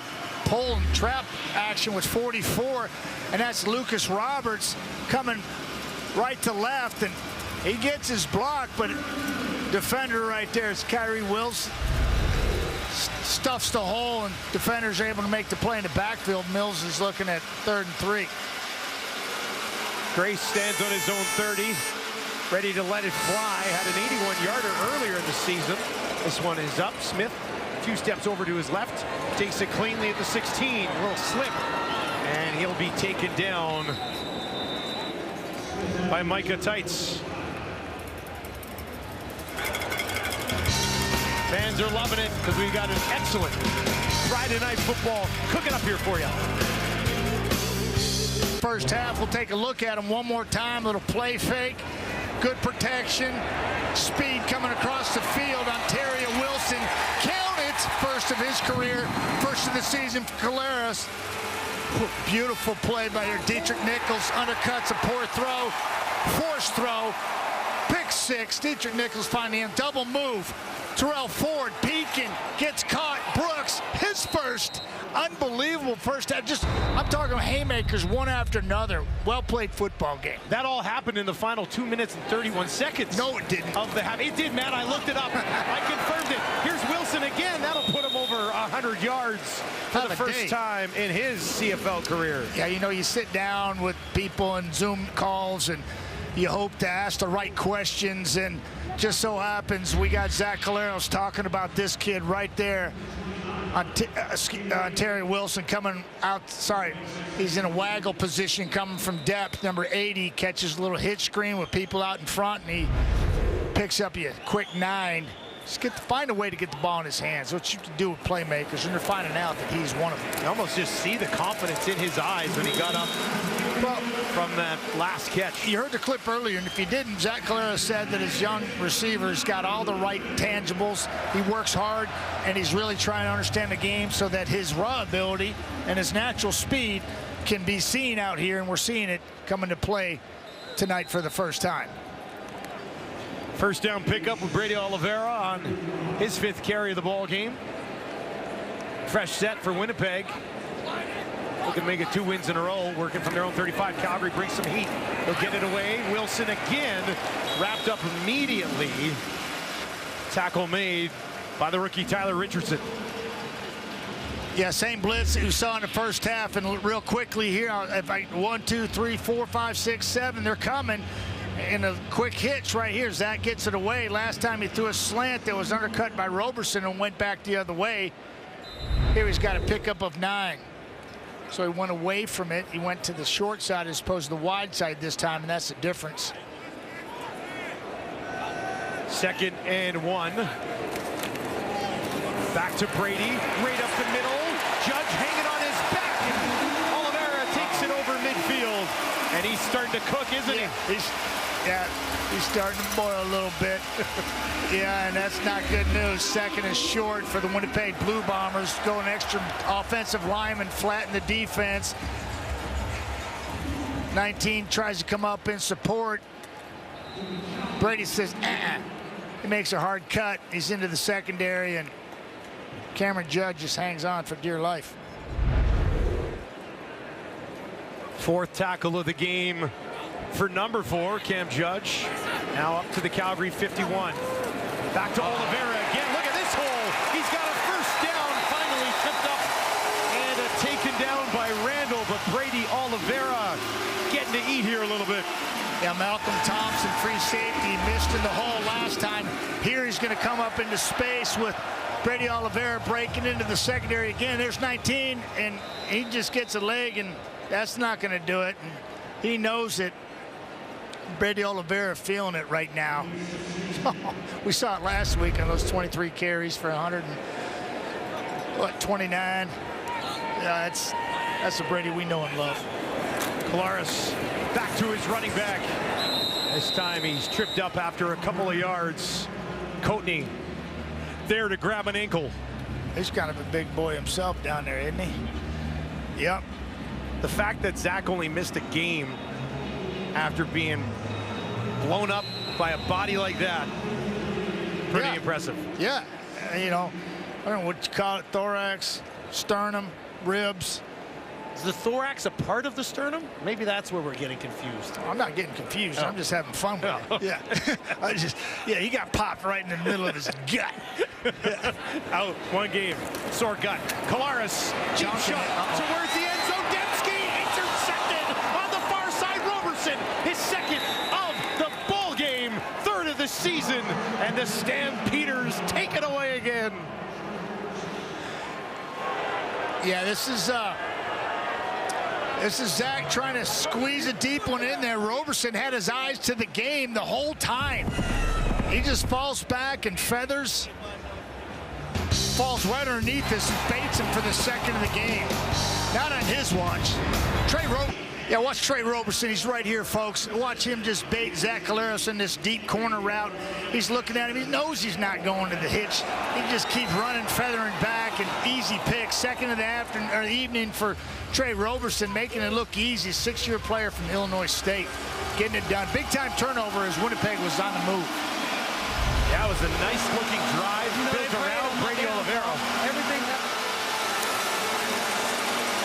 pull and trap action with 44, and that's Lucas Roberts coming right to left, and he gets his block, but defender right there is Kyrie Wills. Stuffs the hole, and defenders are able to make the play in the backfield. Mills is looking at 3rd and 3. Grace stands on his own 30, ready to let it fly. Had an 81-yarder earlier in the season. This one is up. Smith, 2 steps over to his left, takes it cleanly at the 16. A little slip, and he'll be taken down by Micah Tights. Fans are loving it because we've got an excellent Friday night football cooking up here for you. First half, we'll take a look at him one more time. Little play fake, good protection, speed coming across the field. Ontario Wilson, count it, first of his career, first of the season for Caleros. Beautiful play by your Dietrich Nichols, undercuts a poor throw, forced throw, pick 6. Dietrich Nichols finding him, double move. Terrell Ford peeking, gets caught. Brooks, his first. Unbelievable first half. I'm talking haymakers one after another. Well played football game. That all happened in the final 2 minutes and 31 seconds. No, it didn't. Of the half. It did, Matt. I looked it up. I confirmed it. Here's Wilson again. That'll put him over 100 yards for the first time in his CFL career. Yeah, you know, you sit down with people in Zoom calls and you hope to ask the right questions, and just so happens we got Zach Caleros talking about this kid right there. Terry Wilson coming out, he's in a waggle position coming from depth. Number 80 catches a little hitch screen with people out in front, and he picks up a quick 9. Just find a way to get the ball in his hands. What you can do with playmakers, and they're finding out that he's one of them. You almost just see the confidence in his eyes when he got up from that last catch. You heard the clip earlier, and if you didn't, Zach Calera said that his young receiver's got all the right tangibles. He works hard, and he's really trying to understand the game so that his raw ability and his natural speed can be seen out here, and we're seeing it come into play tonight for the first time. First down pickup with Brady Oliveira on his 5th carry of the ball game. Fresh set for Winnipeg. Looking to make it 2 wins in a row, working from their own 35. Calgary brings some heat. They'll get it away. Wilson again wrapped up immediately. Tackle made by the rookie Tyler Richardson. Yeah, same blitz that you saw in the first half, and real quickly here, 1, 2, 3, 4, 5, 6, 7, they're coming. In a quick hitch right here, Zach gets it away. Last time he threw a slant that was undercut by Roberson and went back the other way. Here he's got a pickup of 9. So he went away from it. He went to the short side as opposed to the wide side this time, and that's the difference. 2nd and 1. Back to Brady, right up the middle. Judge hanging on his back. Oliveira takes it over midfield. And he's starting to cook, isn't he? He's starting to boil a little bit. Yeah, and that's not good news. 2nd and short for the Winnipeg Blue Bombers. Going extra offensive lineman, flatten the defense. 19 tries to come up in support. Brady says, He makes a hard cut. He's into the secondary, and Cameron Judge just hangs on for dear life. 4th tackle of the game for number 4, Cam Judge. Now up to the Calgary 51. Back to Oliveira again. Look at this hole. He's got a first down, finally tipped up and taken down by Randall, but Brady Oliveira getting to eat here a little bit. Yeah, Malcolm Thompson, free safety, missed in the hole last time. Here he's going to come up into space with Brady Oliveira breaking into the secondary again. There's 19, and he just gets a leg, and that's not going to do it. And he knows it. Brady Oliveira feeling it right now. We saw it last week on those 23 carries for 129. Yeah, that's the Brady we know and love. Kolaris back to his running back. This time he's tripped up after a couple of yards. Coatney there to grab an ankle. He's kind of a big boy himself down there, isn't he? Yep. The fact that Zach only missed a game after being blown up by a body like that, pretty impressive. Yeah, you know, I don't know what you call it, thorax, sternum, ribs. Is the thorax a part of the sternum? Maybe that's where we're getting confused. I'm not getting confused. I'm just having fun with it. Yeah. He got popped right in the middle of his gut. Out 1 game. Sore gut. Kolaris, deep shot towards the end zone. Dembski intercepted on the far side. Roberson, his 2nd of the ball game, 3rd of the season, and the Stampeders take it away again. Yeah, this is Zach trying to squeeze a deep one in there. Roberson had his eyes to the game the whole time. He just falls back and feathers. Falls right underneath this and baits him for the 2nd of the game. Not on his watch. Watch Trey Roberson. He's right here, folks. Watch him just bait Zach Calera in this deep corner route. He's looking at him. He knows he's not going to the hitch. He just keeps running, feathering back, and easy pick. 2nd of the afternoon or evening for Trey Roberson, making it look easy. 6-year player from Illinois State, getting it done. Big time turnover as Winnipeg was on the move. That was a nice looking drive built around Brady Oliveira.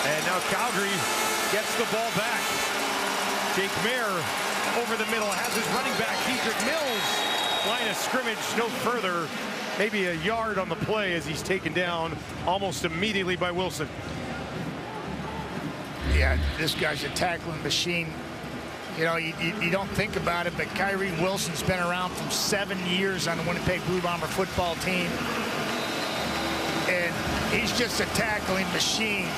And now Calgary gets the ball back. Jake Mayer over the middle has his running back, Dedrick Mills. Line of scrimmage no further. Maybe a yard on the play as he's taken down almost immediately by Wilson. Yeah, this guy's a tackling machine. You know, you don't think about it, but Kyrie Wilson's been around for 7 years on the Winnipeg Blue Bomber football team. And He's just a tackling machine.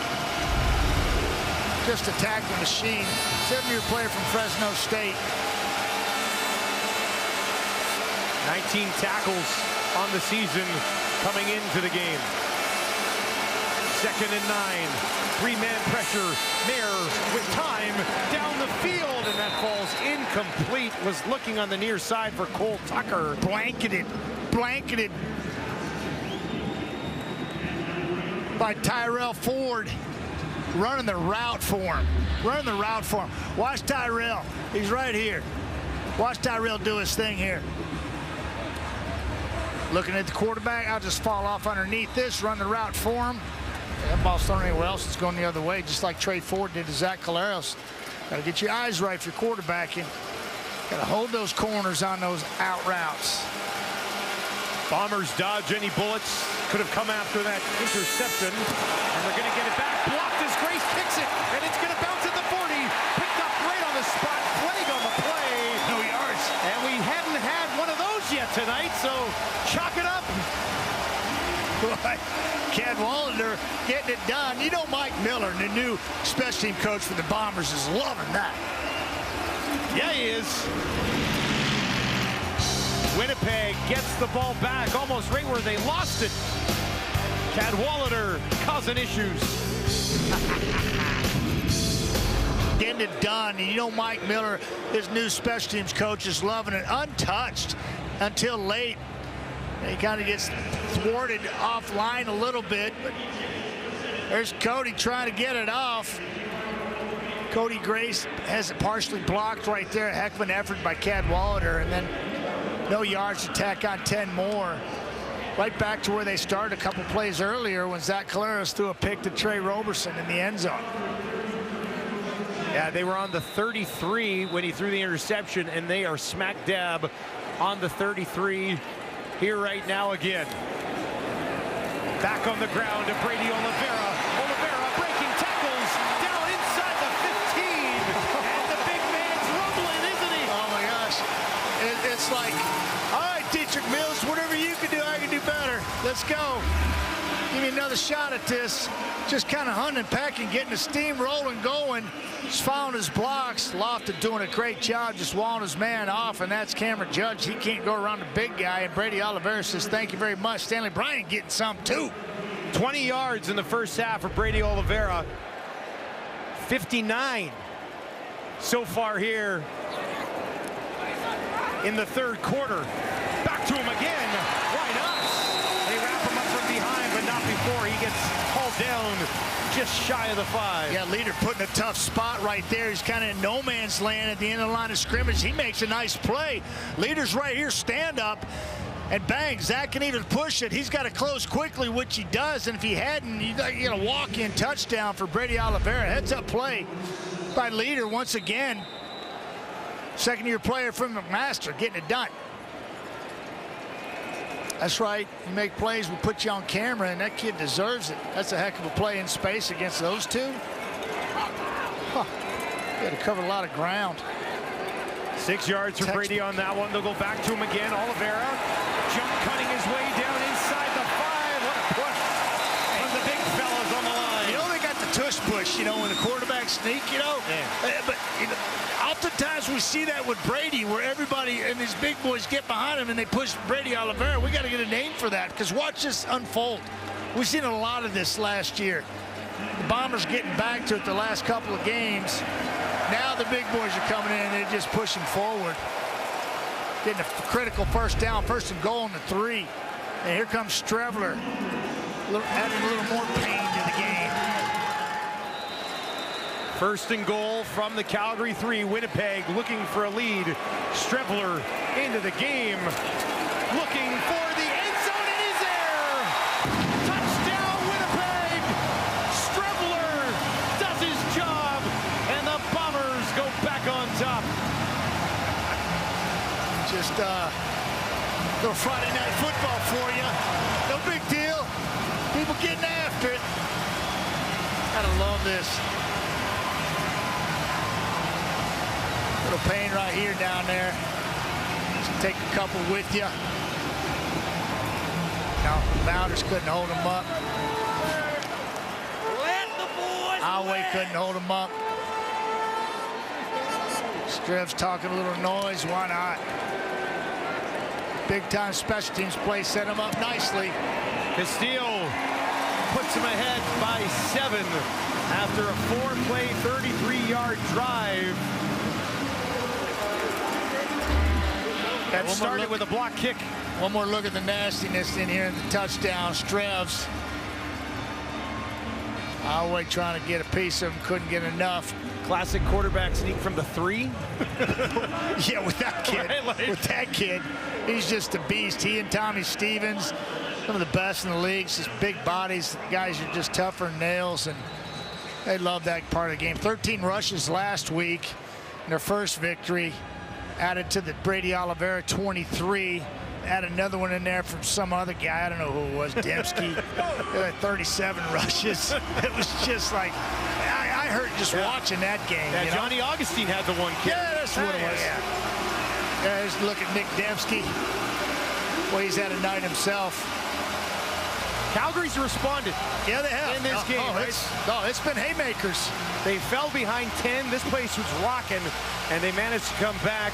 Just a tackling machine. 7-year player from Fresno State. 19 tackles on the season coming into the game. 2nd and 9. 3-man pressure. Mayer with time down the field, and that falls incomplete. Was looking on the near side for Cole Tucker. Blanketed by Tyrell Ford. Running the route for him. Watch Tyrell. He's right here. Watch Tyrell do his thing here. Looking at the quarterback. I'll just fall off underneath this. Run the route for him. That ball's thrown anywhere else. It's going the other way, just like Trey Ford did to Zach Caleros. Got to get your eyes right if you're quarterbacking. Got to hold those corners on those out routes. Bombers dodge any bullets. Could have come after that interception. And they're going to get it back. Blocked as Grace kicks it. And it's going to bounce at the 40. Picked up right on the spot. Flag on the play. No yards. And we hadn't had one of those yet tonight, so chalk it up. Boy, Cadwalader getting it done. You know, Mike Miller, the new special team coach for the Bombers, is loving that. Yeah, he is. Winnipeg gets the ball back almost right where they lost it. Cadwalader causing issues. Getting it done. And you know, Mike Miller, his new special teams coach, is loving it. Untouched until late. He kind of gets thwarted offline a little bit, but there's Cody trying to get it off. Cody Grace has it partially blocked right there. Heck of an effort by Cadwalader, and then no yards to tack on 10 more. Right back to where they started a couple plays earlier when Zach Caleros threw a pick to Trey Roberson in the end zone. Yeah, they were on the 33 when he threw the interception, and they are smack dab on the 33 here right now again. Back on the ground to Brady Oliveira. Oliveira breaking tackles down inside the 15. And the big man's rumbling, isn't he? Oh my gosh. It's like, all right, Dietrich Mills, whatever you can do, I can do better. Let's go. Give me another shot at this. Just kind of hunting and pecking, getting the steam rolling, going. Just following his blocks. Lofton doing a great job just walling his man off, and that's Cameron Judge. He can't go around the big guy, and Brady Oliveira says thank you very much. Stanley Bryant getting some too. 20 yards in the first half for Brady Oliveira. 59 so far here in the third quarter. Back to him again. Why not? They wrap him up from behind, but not before. He gets hauled down just shy of the 5. Yeah, Leader put in a tough spot right there. He's kind of in no man's land at the end of the line of scrimmage. He makes a nice play. Leader's right here, stand up, and bang, Zach can even push it. He's got to close quickly, which he does, and if he hadn't, you get a walk-in touchdown for Brady Oliveira. Heads-up play by Leader once again. Second-year player from McMaster getting it done. That's right. You make plays, we put you on camera, and that kid deserves it. That's a heck of a play in space against those two. Huh. You had to cover a lot of ground. 6 yards for Brady on that one. They'll go back to him again. Oliveira jump cutting his way down inside the 5. What a push from the big fellas on the line. You know, they got the tush push, you know, when the quarterback sneak, you know. Yeah. But you know, oftentimes we see that with Brady, where everybody and these big boys get behind him and they push Brady Oliveira. We got to get a name for that, because watch this unfold. We've seen a lot of this last year. The Bombers getting back to it the last couple of games. Now the big boys are coming in and they're just pushing forward. Getting a critical first down, 1st and goal on the 3. And here comes Strevler, adding a little more pain to the game. 1st and goal from the Calgary 3. Winnipeg looking for a lead. Strevler into the game. Looking for the end zone. It is there. Touchdown, Winnipeg. Strevler does his job. And the Bombers go back on top. Just little Friday night football for you. No big deal. People getting after it. Gotta love this. Little pain right here down there. Just take a couple with you. No, the Bounders couldn't hold them up. couldn't hold him up. Strev's talking a little noise. Why not? Big-time special teams play set him up nicely. Castillo puts him ahead by 7 after a 4-play, 33-yard drive. That started with a block kick. One more look at the nastiness in here in the touchdown. Strev's Alway trying to get a piece of him, couldn't get enough. Classic quarterback sneak from the 3. Yeah, with that kid. Right, like... With that kid, he's just a beast. He and Tommy Stevens, some of the best in the league. Just big bodies. Guys are just tougher than nails, and they love that part of the game. 13 rushes last week in their first victory. Added to the Brady Oliveira 23. Add another one in there from some other guy. I don't know who it was. Dembski. 37 rushes. It was just like, I hurt just watching that game. Yeah, you know? Johnny Augustine had the one kick. Yeah, that's what it was. Yeah, just look at Nick Dembski. Well, he's had a night himself. Calgary's responded. Yeah, they have. In this game, it's been haymakers. They fell behind 10. This place was rocking, and they managed to come back.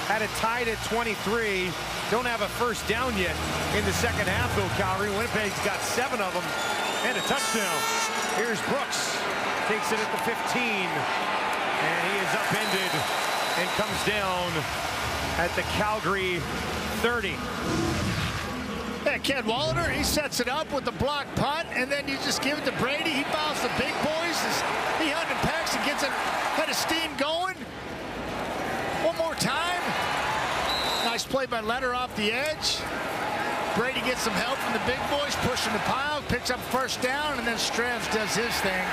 Had it tied at 23. Don't have a first down yet in the second half, though, Calgary. Winnipeg's got 7 of them and a touchdown. Here's Brooks. Takes it at the 15. And he is upended and comes down at the Calgary 30. Yeah, Cadwalader, he sets it up with the block punt, and then you just give it to Brady. He fouls the big boys. He hunted packs and gets a head of steam going. One more time. Nice play by Letter off the edge. Brady gets some help from the big boys, pushing the pile, picks up first down, and then Strevs does his thing.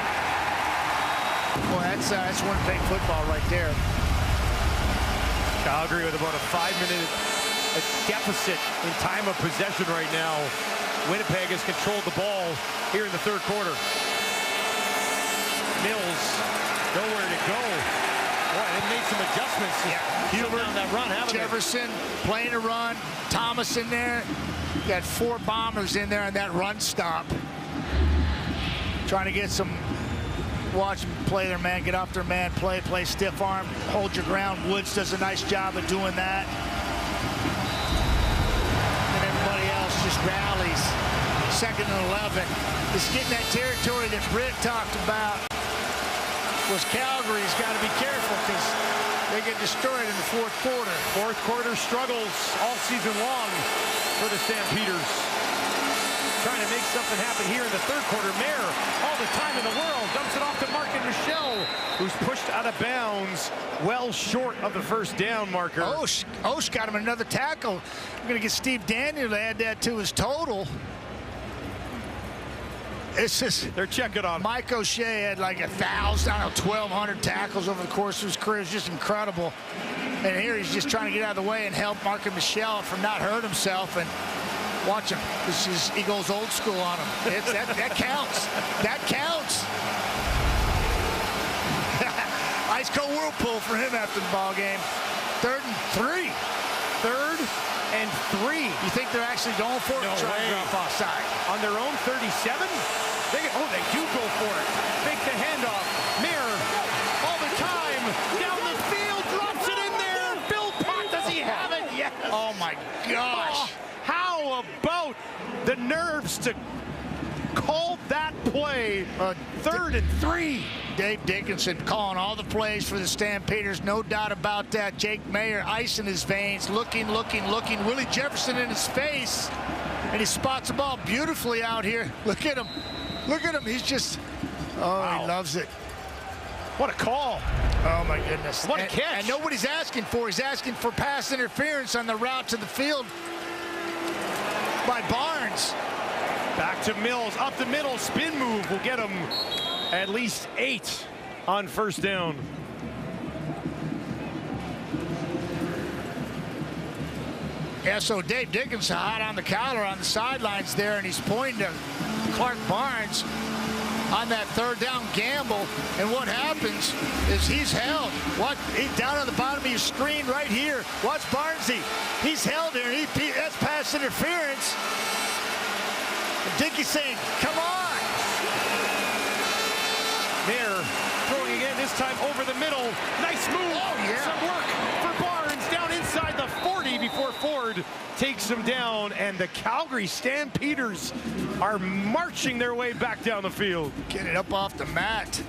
Boy, that's Winnipeg football right there. Calgary with about a 5-minute deficit in time of possession right now. Winnipeg has controlled the ball here in the third quarter. Mills, nowhere to go. Boy, they made some adjustments. Yeah, Hubert on that run, haven't Jefferson playing a run. Thomas in there. You got 4 bombers in there on that run stop. Trying to get some, watch them play their man, get off their man, play stiff arm, hold your ground. Woods does a nice job of doing that. And everybody else just rallies. 2nd and 11. It's getting that territory that Britt talked about. Was Calgary's got to be careful because they get destroyed in the fourth quarter. Fourth quarter struggles all season long for the Stampeders. Trying to make something happen here in the third quarter. Mayer, all the time in the world, dumps it off to Markin Michel, who's pushed out of bounds, well short of the first down marker. Osh got him another tackle. I'm going to get Steve Daniel to add that to his total. It's just, they're checking on Mike O'Shea had like 1,000, I don't know, 1,200 tackles over the course of his career. It's just incredible. And here he's just trying to get out of the way and help Markin Michel from not hurt himself. And watch him. This is, he goes old school on him. That counts. That counts. Ice cold whirlpool for him after the ball game. 3rd and 3. 3rd and 3. You think they're actually going for it? No Trying way. to drop offside. On their own 37? They do go for it. Fake the handoff. Mayer, all the time, down the field, drops it in there. Bill Pott, does he have it? Yes. Oh, my gosh. Oh, how about the nerves to call that play? 3rd and 3. Dave Dickinson calling all the plays for the Stampeders, no doubt about that. Jake Mayer, ice in his veins, looking. Willie Jefferson in his face, and he spots the ball beautifully out here. Look at him. He's just, wow. He loves it. What a call. Oh, my goodness. What a catch. And nobody's asking for. He's asking for pass interference on the route to the field by Barnes. Back to Mills, up the middle, spin move will get him at least 8 on first down. Yeah, so Dave Dickinson hot on the collar on the sidelines there, and he's pointing to Clark Barnes on that 3rd down gamble. And what happens is he's held. He's down on the bottom of your screen right here. Watch Barnesy. He's held here, and that's pass interference. And Dickey's saying, come on. Mayer time over the middle. Nice move. Oh, yeah. Some work for Barnes down inside the 40 before Ford takes him down. And the Calgary Stampeders are marching their way back down the field. Get it up off the mat.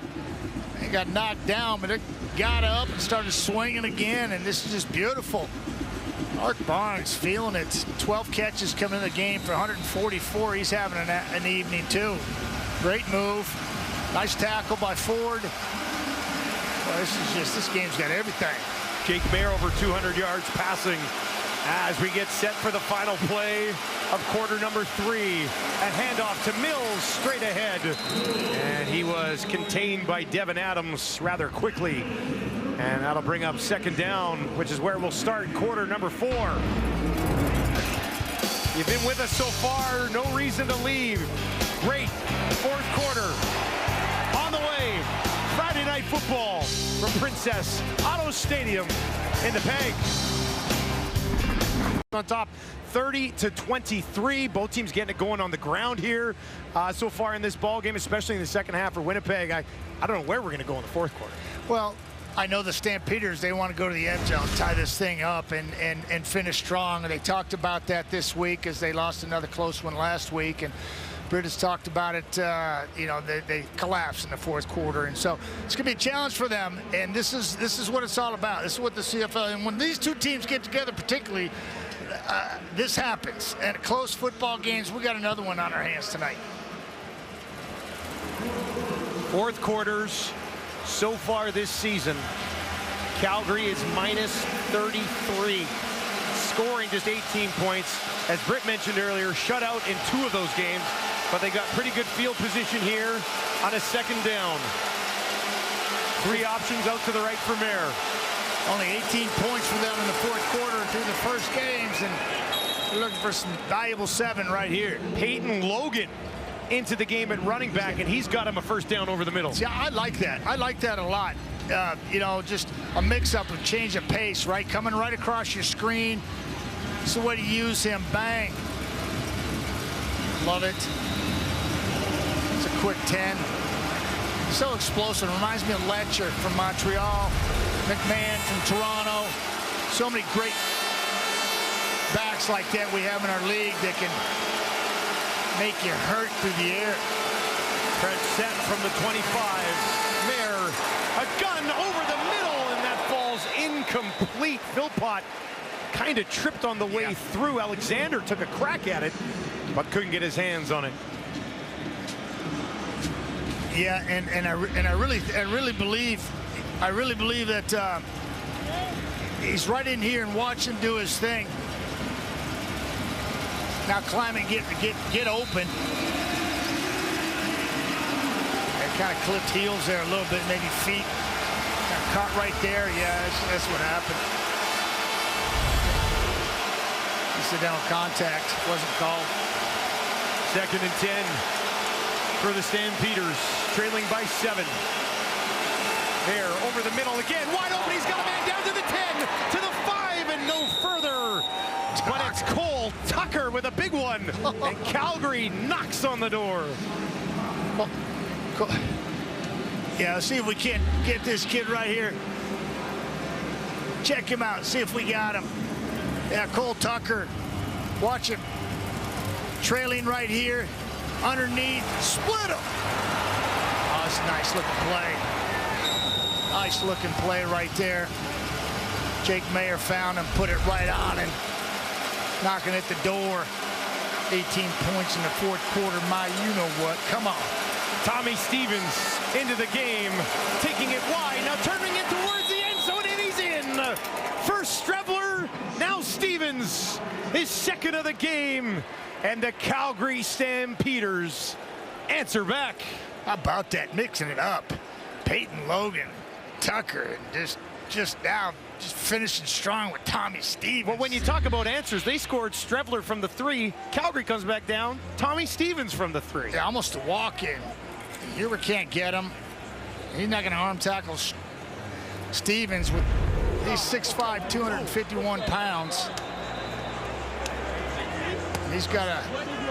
They got knocked down, but it got up and started swinging again, and this is just beautiful. Mark Barnes feeling it. 12 catches coming in the game for 144. He's having an evening, too. Great move. Nice tackle by Ford. Well, this game's got everything. Jake Mayer over 200 yards passing as we get set for the final play of quarter number 3. A handoff to Mills straight ahead. And he was contained by Devin Adams rather quickly. And that'll bring up second down, which is where we'll start quarter number 4. You've been with us so far, no reason to leave. Great fourth quarter. On the way, Friday Night Football from Princess Auto Stadium in the Peg. On top, 30-23. Both teams getting it going on the ground here so far in this ball game, especially in the second half for Winnipeg. I don't know where we're going to go in the fourth quarter. Well, I know the Stampeders, they want to go to the end zone, tie this thing up and finish strong. And they talked about that this week as they lost another close one last week. And Britt has talked about it, you know, they collapsed in the fourth quarter. And so it's going to be a challenge for them. And this is what it's all about. This is what the CFL, and when these two teams get together particularly, this happens. And close football games, we got another one on our hands tonight. Fourth quarters so far this season. Calgary is minus 33, scoring just 18 points. As Britt mentioned earlier, shut out in 2 of those games, but they got pretty good field position here on a second down. 3 options out to the right for Mayer. Only 18 points for them in the fourth quarter through the first games, and they're looking for some valuable 7 right here. Peyton Logan into the game at running back, and he's got him a first down over the middle. Yeah, I like that. I like that a lot. You know, just a mix-up of change of pace, right? Coming right across your screen. It's the way to use him. Bang. Love it. It's a quick 10. So explosive. Reminds me of Letcher from Montreal. McMahon from Toronto. So many great backs like that we have in our league that can make you hurt through the air. Fred set from the 25. Mayer, a gun over the middle, and that falls incomplete. Philpott kind of tripped on the way through. Alexander took a crack at it, but couldn't get his hands on it. Yeah, and I really believe that he's right in here and watch him do his thing. Now climb and get open. And kind of clipped heels there a little bit, maybe feet. Got caught right there. Yeah, that's what happened. Incidental contact wasn't called. Second and 10 for the Stampeders, trailing by 7. There, over the middle again, wide open. He's got a man down to the 10, to the 5, and no further. But it's Cole Tucker with a big one, and Calgary knocks on the door. Yeah, let's see if we can't get this kid right here. Check him out, see if we got him. Yeah, Cole Tucker, watch him. Trailing right here, underneath, split him. Oh, that's a nice looking play. Nice looking play right there. Jake Mayer found him, put it right on him. Knocking at the door. 18 points in the fourth quarter. My, you know what? Come on. Tommy Stevens into the game, taking it wide, now turning it towards the end zone, and he's in. First Strebler, now Stevens, his second of the game, and the Calgary Stampeders answer back. How about that? Mixing it up. Peyton Logan, Tucker, and just now just finishing strong with Tommy Stevens. Well, when you talk about answers, they scored Strebler from the 3. Calgary comes back down. Tommy Stevens from the 3. Yeah, almost a walk-in. Here we can't get him. He's not going to arm tackle Stevens with he's 6'5", 251 pounds. he's got a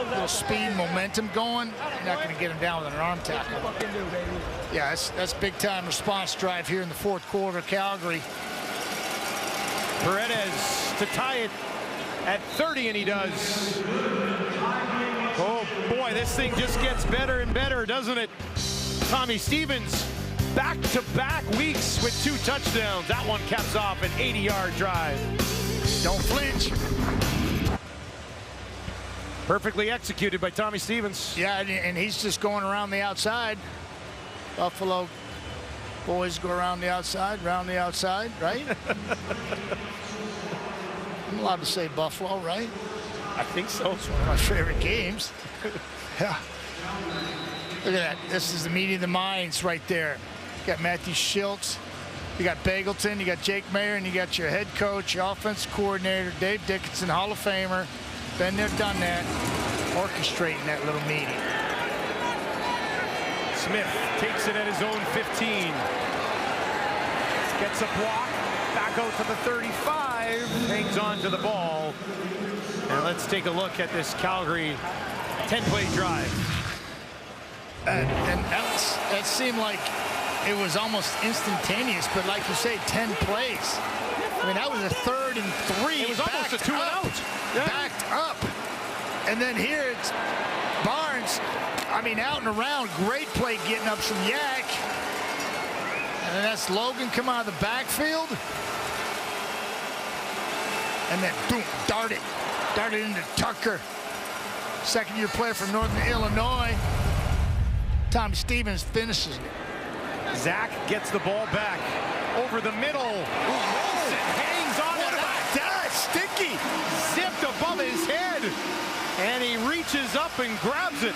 little speed, momentum going. You're not going to get him down with an arm tackle. Yeah, that's big-time response drive here in the fourth quarter. Calgary. Paredes to tie it at 30, and he does. Oh, boy, this thing just gets better and better, doesn't it? Tommy Stevens, back-to-back weeks with 2 touchdowns. That one caps off an 80-yard drive. Don't flinch. Perfectly executed by Tommy Stevens. Yeah, and he's just going around the outside. Buffalo boys go around the outside, right? I'm allowed to say Buffalo, right? I think so. It's one of my favorite games. Yeah. Look at that. This is the meeting of the minds right there. You got Matthew Schultz, you got Bagleton, you got Jake Mayer, and you got your head coach, your offensive coordinator, Dave Dickinson, Hall of Famer. Been there, done that, orchestrating that little meeting. Smith takes it at his own 15. Gets a block, back out to the 35, hangs on to the ball. And let's take a look at this Calgary 10-play drive. And that seemed like it was almost instantaneous, but like you say, 10 plays. I mean, that was a 3rd and 3. It was almost a 2 and out. Yeah. Backed up. And then here it's Barnes. I mean, out and around. Great play getting up some yak. And then that's Logan come out of the backfield. And then boom, darted into Tucker. Second-year player from Northern Illinois. Tommy Stevens finishes it. Zach gets the ball back over the middle. Wilson hangs on to that. Sticky. Zipped above his head. And he reaches up and grabs it.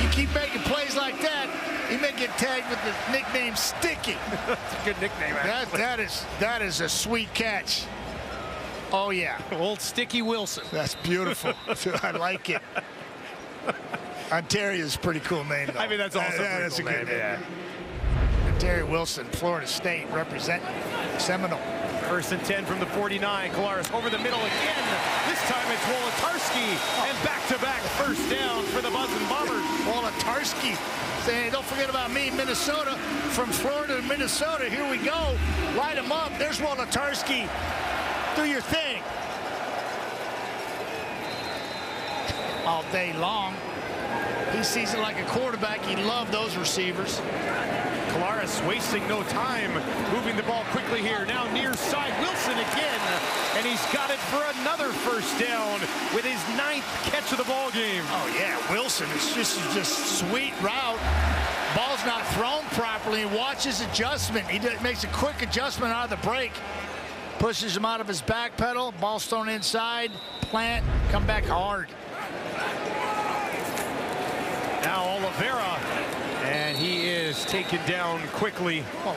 You keep making plays like that, he may get tagged with the nickname Sticky. That's a good nickname, actually. That is a sweet catch. Oh, yeah. Old Sticky Wilson. That's beautiful. I like it. Ontario's a pretty cool name, though. I mean, that's also that's cool a good name. Yeah. Ontario Wilson, Florida State, representing Seminole. 1st and 10 from the 49. Kolaris over the middle again. This time it's Wolotarski. And back-to-back first down for the Buzzin' Bombers. Wolotarski saying, don't forget about me, Minnesota. From Florida to Minnesota, here we go. Light him up. There's Wolotarski. Do your thing. All day long. He sees it like a quarterback. He loved those receivers. Kolaris wasting no time, moving the ball quickly here. Now near side, Wilson again, and he's got it for another first down with his 9th catch of the ball game. Oh yeah, Wilson is just sweet route. Ball's not thrown properly. He watches adjustment. He makes a quick adjustment out of the break, pushes him out of his back pedal. Ball's thrown inside, plant, come back hard. Now Oliveira, and he is taken down quickly. Oh,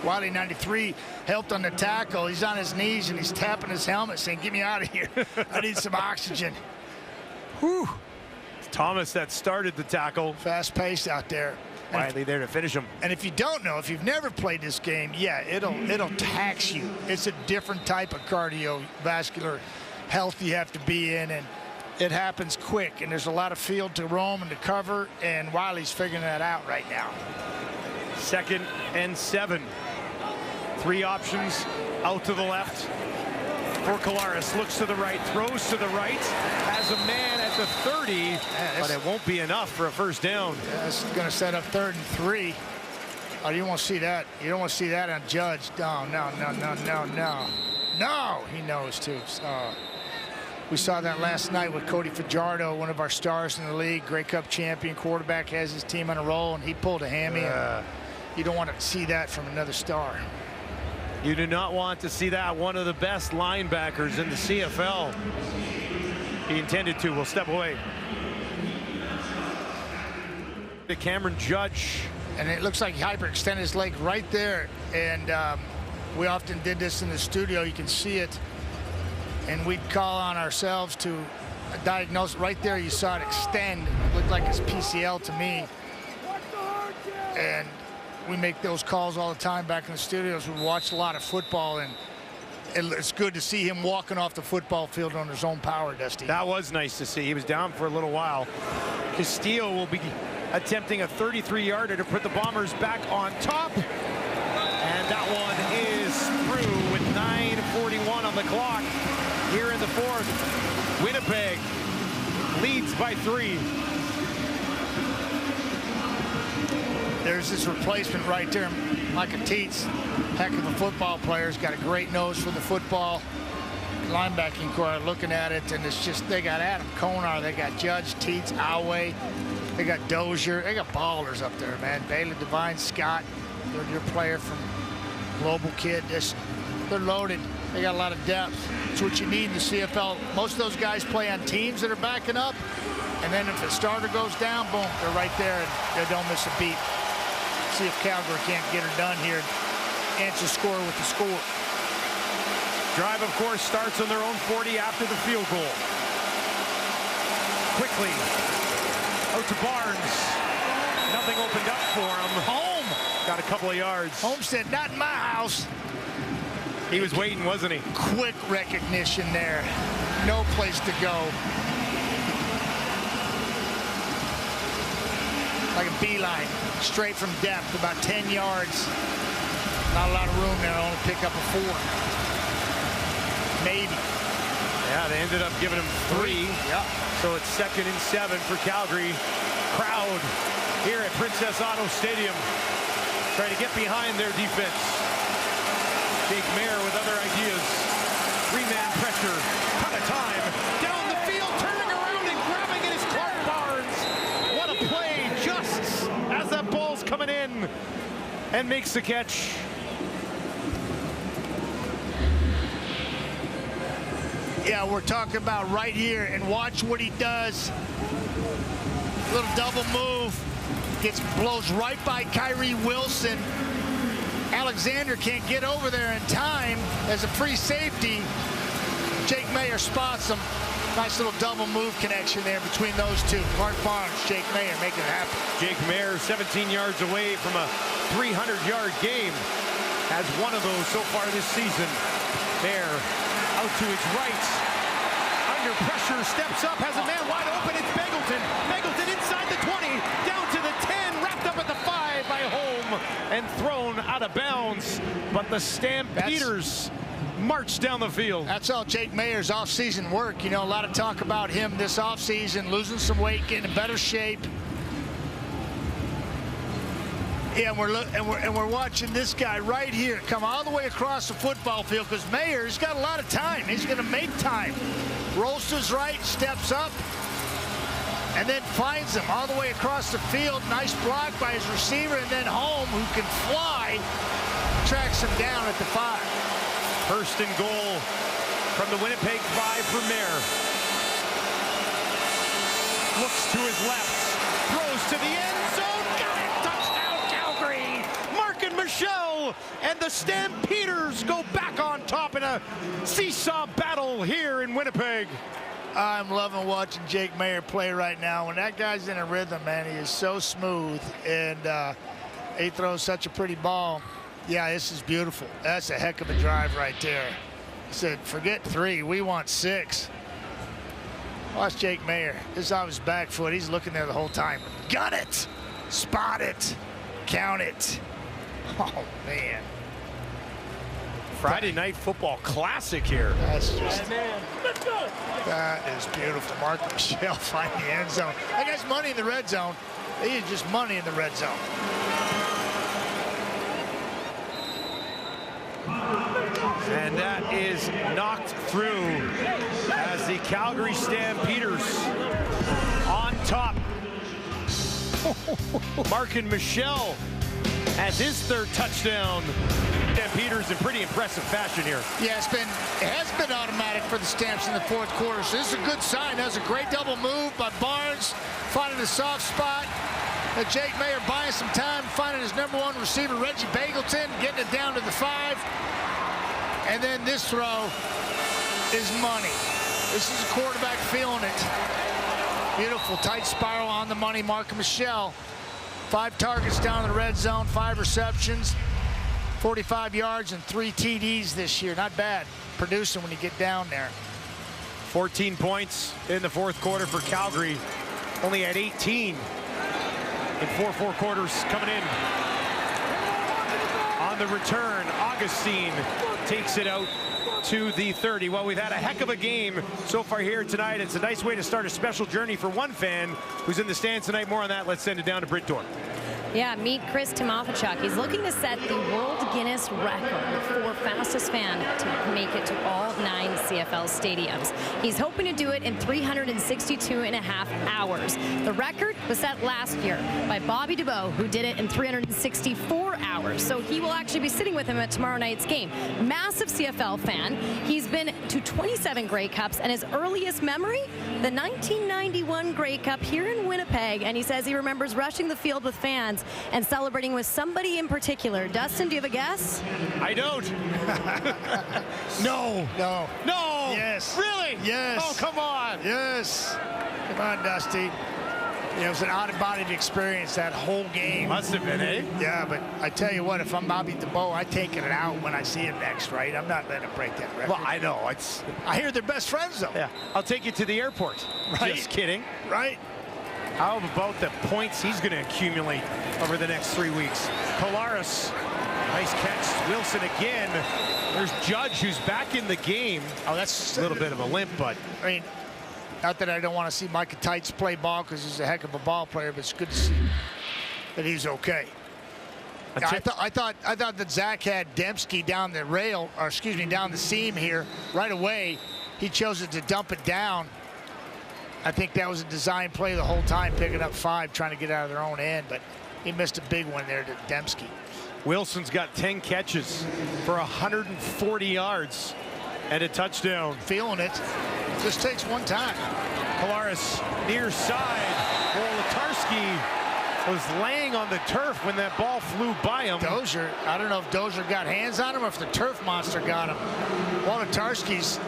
Wiley 93 helped on the tackle. He's on his knees and he's tapping his helmet saying, get me out of here. I need some oxygen. Whew. It's Thomas that started the tackle. Fast pace out there. Wiley there to finish him. And if you don't know, if you've never played this game, yeah, it'll tax you. It's a different type of cardiovascular health you have to be in, and it happens quick, and there's a lot of field to roam and to cover, and Wiley's figuring that out right now. 2nd and 7. 3 options out to the left for Kolaris. Looks to the right, throws to the right, has a man at the 30, but it won't be enough for a first down. Yeah, this is going to set up 3rd and 3. Oh, you won't see that. You don't want to see that on Judge. No. No, he knows too. We saw that last night with Cody Fajardo, one of our stars in the league, Grey Cup champion quarterback, has his team on a roll, and he pulled a hammy. You don't want to see that from another star. You do not want to see that. One of the best linebackers in the CFL. He intended to. We'll step away. The Cameron Judge. And it looks like he hyperextended his leg right there. And we often did this in the studio. You can see it. And we'd call on ourselves to diagnose. Right there, you saw it extend. It looked like it's PCL to me. And we make those calls all the time back in the studios. We watch a lot of football, and it's good to see him walking off the football field on his own power, Dusty. That was nice to see. He was down for a little while. Castillo will be attempting a 33-yarder to put the Bombers back on top. And that one is through with 9:41 on the clock here in the fourth. Winnipeg leads by 3. There's this replacement right there. Micah Teets, heck of a football player. He's got a great nose for the football. Linebacking core, looking at it, and it's just, they got Adam Konar, they got Judge, Teets, Alway, they got Dozier, they got ballers up there, man. Bailey Devine, Scott, third-year player from Global Kid. They're loaded. They got a lot of depth. It's what you need in the CFL. Most of those guys play on teams that are backing up, and then if the starter goes down, boom, they're right there, and they don't miss a beat. See if Calgary can't get her done here. Answer score with the score. Drive, of course, starts on their own 40 after the field goal. Quickly out to Barnes. Nothing opened up for him. Home. Got a couple of yards. Home said, not in my house. He was waiting, wasn't he? Quick recognition there. No place to go. Like a beeline, straight from depth, about 10 yards. Not a lot of room there, only pick up a 4. Maybe. Yeah, they ended up giving him 3. Yep. So it's 2nd and 7 for Calgary. Crowd here at Princess Auto Stadium trying to get behind their defense. Jake Mayer with other ideas. 3-man pressure. Cut of time. Down the field, turning around and grabbing it is Clark Barnes. What a play just as that ball's coming in and makes the catch. Yeah, we're talking about right here, and watch what he does. Little double move. Blows right by Kyrie Wilson. Alexander can't get over there in time as a free safety. Jake Mayer spots him. Nice little double move connection there between those two. Clark Barnes, Jake Mayer making it happen. Jake Mayer 17 yards away from a 300-yard game. Has one of those so far this season. Mayer out to his right. Under pressure, steps up, has a man wide open. It's Beggleton. Beggleton inside the 20, down to the 10, wrapped up at the 5 by Holm, and thrown out of bounds. But the Stampeders march down the field. That's all Jake Mayer's offseason work. You know, a lot of talk about him this offseason, losing some weight, getting in better shape. Yeah, and we're watching this guy right here come all the way across the football field because Mayer's got a lot of time. He's going to make time. Rolls to his right, steps up, and then finds him all the way across the field. Nice block by his receiver, and then Holm, who can fly, tracks him down at the 5. First and goal from the Winnipeg 5 for Mayer. Looks to his left, throws to the end zone, got it! Touchdown, Calgary! Markin Michel and the Stampeders go back on top in a seesaw battle here in Winnipeg. I'm loving watching Jake Mayer play right now. When that guy's in a rhythm, man, he is so smooth, and he throws such a pretty ball. Yeah, this is beautiful. That's a heck of a drive right there. He said, forget 3, we want 6. Watch Jake Mayer. This is on his back foot. He's looking there the whole time. Got it! Spot it! Count it! Oh, man. Friday Night Football Classic here. That's just, that is beautiful. Mark Michel finding the end zone. That guy's money in the red zone. He is just money in the red zone. And that is knocked through as the Calgary Stampeders on top. Markin Michel has his 3rd touchdown. Stampeders in pretty impressive fashion here. Yeah, it has been automatic for the Stamps in the 4th quarter, so this is a good sign. That was a great double move by Barnes, finding a soft spot. Jake Mayer buying some time, finding his #1 receiver, Reggie Beggleton, getting it down to the 5. And then this throw is money. This is a quarterback feeling it. Beautiful tight spiral on the money. Mark Michel, 5 targets down in the red zone, 5 receptions, 45 yards and 3 TDs this year. Not bad producing when you get down there. 14 points in the fourth quarter for Calgary. Only at 18 in 4 quarters coming in. On the return, Augustine takes it out to the 30. Well, we've had a heck of a game so far here tonight. It's a nice way to start a special journey for one fan who's in the stands tonight. More on that. Let's send it down to Britt Dorp. Yeah, meet Chris Timofeychuk. He's looking to set the World Guinness record for fastest fan to make it to all 9 CFL stadiums. He's hoping to do it in 362.5 hours. The record was set last year by Bobby DeBow, who did it in 364 hours. So he will actually be sitting with him at tomorrow night's game. Massive CFL fan. He's been to 27 Grey Cups, and his earliest memory, the 1991 Grey Cup here in Winnipeg. And he says he remembers rushing the field with fans and celebrating with somebody in particular. Dustin, do you have a guess? I don't. No. No. No. Yes. Really? Yes. Oh, come on. Yes. Come on, Dusty. It was an out-of-body experience that whole game. Must have been, eh? Yeah, but I tell you what, if I'm Bobby DeBow, I'm taking it out when I see him next, right? I'm not letting him break that record. Well, I know. I hear they're best friends, though. Yeah. I'll take you to the airport. Right. Just kidding. Right? How about the points he's going to accumulate over the next 3 weeks? Kolaris, nice catch. Wilson again. There's Judge, who's back in the game. Oh, that's a little bit of a limp, but I mean, not that I don't want to see Micah Tights play ball because he's a heck of a ball player, but it's good to see that he's okay. I thought that Zach had Dembski down the rail, or excuse me, down the seam here right away. He chose it to dump it down. I think that was a design play the whole time, picking up 5, trying to get out of their own end, but he missed a big one there to Dembski. Wilson's got 10 catches for 140 yards and a touchdown. Feeling it. Just takes one time. Kolaris near side. Wolotarski was laying on the turf when that ball flew by him. Dozier, I don't know if Dozier got hands on him or if the turf monster got him. Wolotarski's.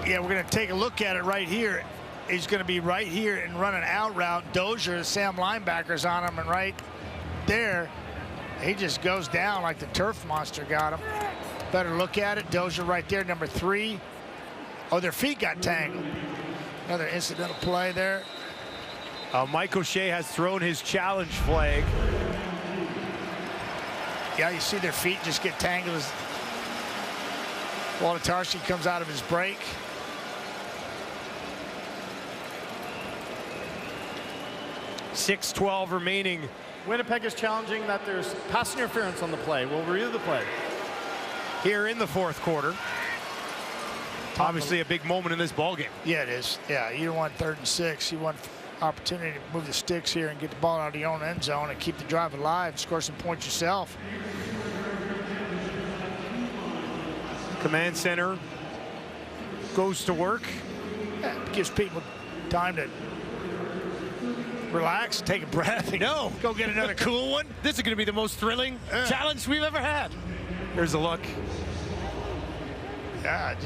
Yeah, we're going to take a look at it right here. He's going to be right here and run an out route. Dozier, the Sam linebackers on him, and right there, he just goes down like the turf monster got him. Better look at it. Dozier right there, number 3. Oh, their feet got tangled. Another incidental play there. Mike O'Shea has thrown his challenge flag. Yeah, you see their feet just get tangled as Wolotarski comes out of his break. .6:12 remaining. Winnipeg is challenging that there's pass interference on the play. We'll review the play. Here in the fourth quarter. Obviously a big moment in this ball game. Yeah, it is. Yeah, you don't want 3rd and 6. You want opportunity to move the sticks here and get the ball out of your own end zone and keep the drive alive, score some points yourself. Command center goes to work. Yeah, it gives people time to relax, take a breath. No. Go get another cool one. This is going to be the most thrilling challenge we've ever had. There's a look. Yeah, it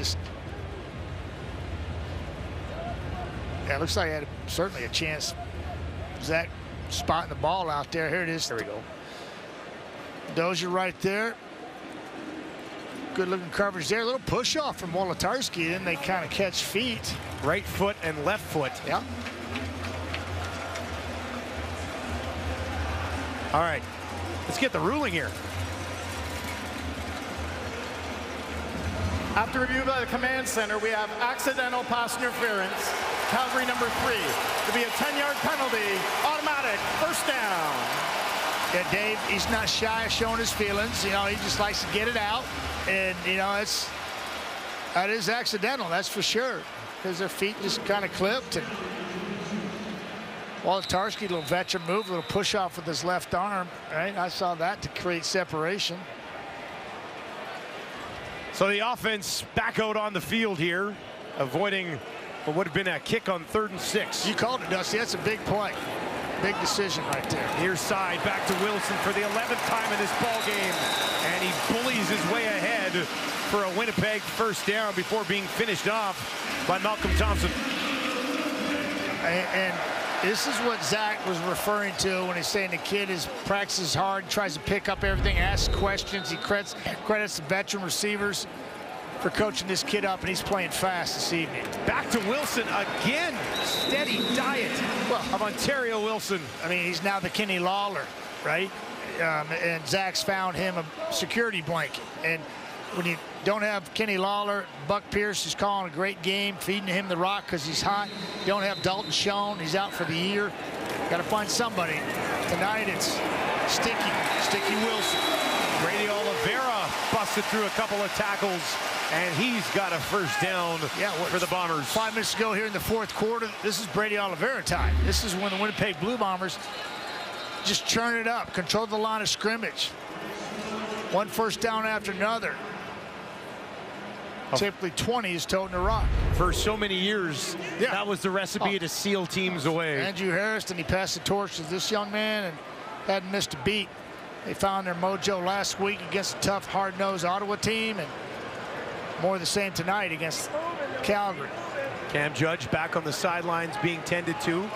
looks like he had certainly a chance. Zach spotting the ball out there. Here it is. There we go. Dozier right there. Good looking coverage there. A little push off from Wolotarski. Then they kind of catch feet. Right foot and left foot. Yeah. All right. Let's get the ruling here. After review by the command center, we have accidental pass interference. Calgary number 3. To be a 10-yard penalty, automatic, first down. Yeah, Dave, he's not shy of showing his feelings. You know, he just likes to get it out. And, you know, that is accidental, that's for sure. Because their feet just kind of clipped. And Wolotarski, little veteran move, a little push off with his left arm. Right? I saw that to create separation. So the offense back out on the field here, avoiding what would have been a kick on 3rd and 6. You called it, Dusty. That's a big play. Big decision right there. Near side, back to Wilson for the 11th time in this ball game. And he bullies his way ahead for a Winnipeg first down before being finished off by Malcolm Thompson. And This is what Zach was referring to when he's saying the kid practices hard, tries to pick up everything, asks questions. He credits the veteran receivers for coaching this kid up, and he's playing fast this evening. Back to Wilson again. Steady diet of Ontario Wilson. I mean, he's now the Kenny Lawler, right? And Zach's found him a security blanket. And when you don't have Kenny Lawler, Buck Pierce is calling a great game, feeding him the rock because he's hot. You don't have Dalton Schoen, he's out for the year. Got to find somebody. Tonight it's Sticky Wilson. Brady Oliveira busted through a couple of tackles, and he's got a first down for the Bombers. 5 minutes ago here in the fourth quarter, this is Brady Oliveira time. This is when the Winnipeg Blue Bombers just churn it up, control the line of scrimmage. One first down after another. Typically 20 is toting the rock. For so many years, that was the recipe to seal teams away. Andrew Harris, and he passed the torch to this young man and hadn't missed a beat. They found their mojo last week against a tough, hard-nosed Ottawa team, and more of the same tonight against Calgary. Cam Judge back on the sidelines being tended to.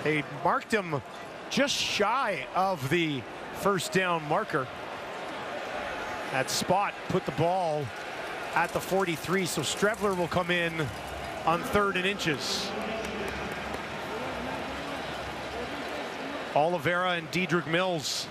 They marked him just shy of the first down marker. That spot put the ball at the 43, so Strevler will come in on 3rd and inches. Oliveira and Dedrick Mills.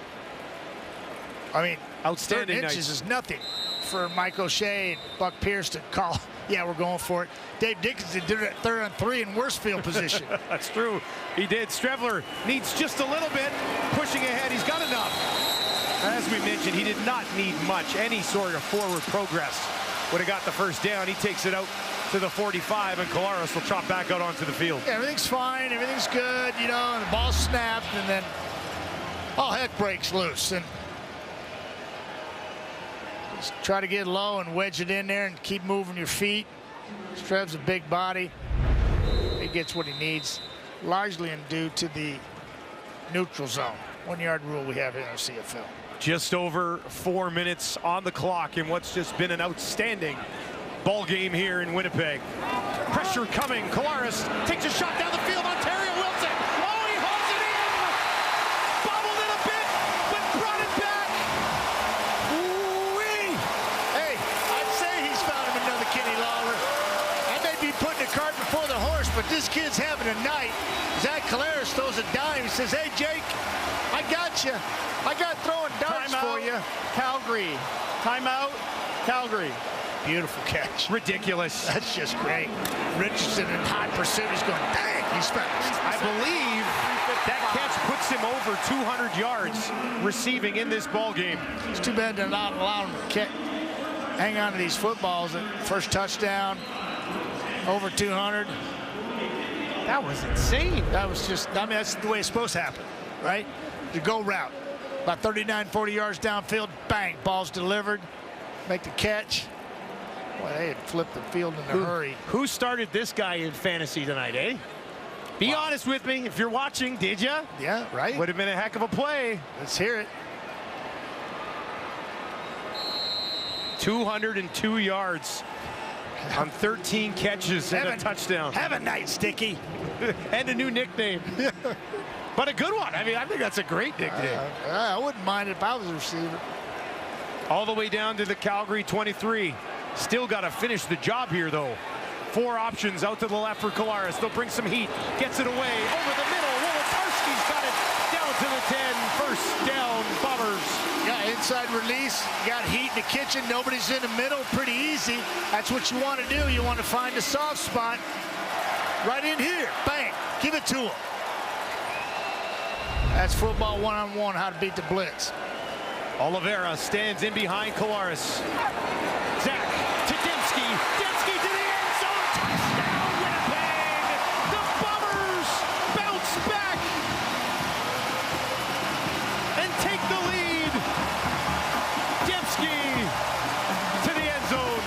I mean, outstanding 3rd inches is nothing for Mike O'Shea and Buck Pierce to call. Yeah, we're going for it. Dave Dickinson did it at 3rd and 3 in worse field position. That's true. He did. Strevler needs just a little bit. Pushing ahead. He's got enough. As we mentioned, he did not need much. Any sort of forward progress would have got the first down. He takes it out to the 45, and Collaros will chop back out onto the field. Yeah, everything's fine. Everything's good, you know, and the ball snapped, and then all heck breaks loose. And just try to get low and wedge it in there and keep moving your feet. Strev's a big body. He gets what he needs, largely due to the neutral zone, 1-yard rule we have here in the CFL. Just over 4 minutes on the clock in what's just been an outstanding ball game here in Winnipeg. Pressure coming. Collaros takes a shot down the field. Ontario Wilson. Oh, he holds it in. Bobbled it a bit, but brought it back. Ooh-wee. Hey, I'd say he's found him another Kenny Lawler. I may be putting the cart before the horse, but this kid's having a night. Zach Collaros throws a dime. He says, hey, Jake, I got you. I got throwing darts for you. Calgary. Timeout. Calgary. Beautiful catch. Ridiculous. That's just great. Richardson in hot pursuit. He's going, dang, he's fast. I believe that catch puts him over 200 yards receiving in this ball game. It's too bad they're not allowing him to hang on to these footballs. First touchdown, over 200. That was insane. That was just, I mean, that's the way it's supposed to happen, right? The go route. About 39, 40 yards downfield, bang, ball's delivered, make the catch. Boy, they had flipped the field in a hurry. Who started this guy in fantasy tonight, eh? Be honest with me. If you're watching, did you? Yeah, right. Would have been a heck of a play. Let's hear it. 202 yards on 13 catches and a touchdown. Have a night, Sticky. And a new nickname. But a good one. I mean, I think that's a great nickname. I wouldn't mind it if I was a receiver. All the way down to the Calgary 23. Still got to finish the job here, though. 4 options out to the left for Collaros. They'll bring some heat. Gets it away over the middle. Wolotarski's got it down to the 10. First down, Bombers. Yeah, inside release. Got heat in the kitchen. Nobody's in the middle. Pretty easy. That's what you want to do. You want to find a soft spot. Right in here. Bang. Give it to him. That's football one-on-one, how to beat the blitz. Oliveira stands in behind Collaros. Zach to Dembski. Dembski to the end zone. Touchdown, Winnipeg. The Bombers bounce back and take the lead. Dembski to the end zone.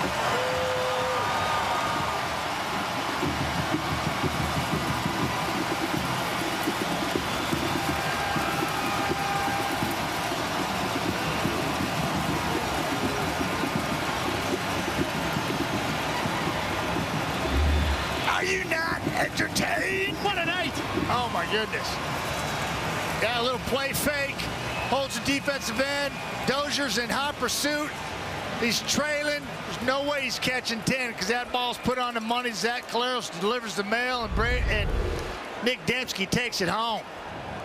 goodness. Got a little play fake. Holds the defensive end. Dozier's in hot pursuit. He's trailing. There's no way he's catching 10 because that ball's put on the money. Zach Caleros delivers the mail, and Nick Dembski takes it home.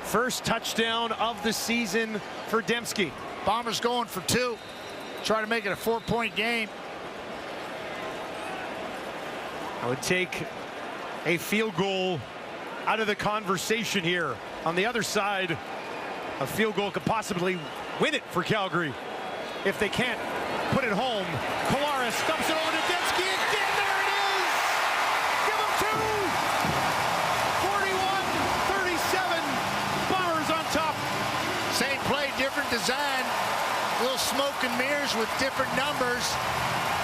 First touchdown of the season for Dembski. Bombers going for 2. Try to make it a 4-point game. I would take a field goal out of the conversation here. On the other side, a field goal could possibly win it for Calgary. If they can't put it home, Kolaris dumps it over to Dembski again. There it is! Give him 2! 41-37. Bombers on top. Same play, different design. Little smoke and mirrors with different numbers.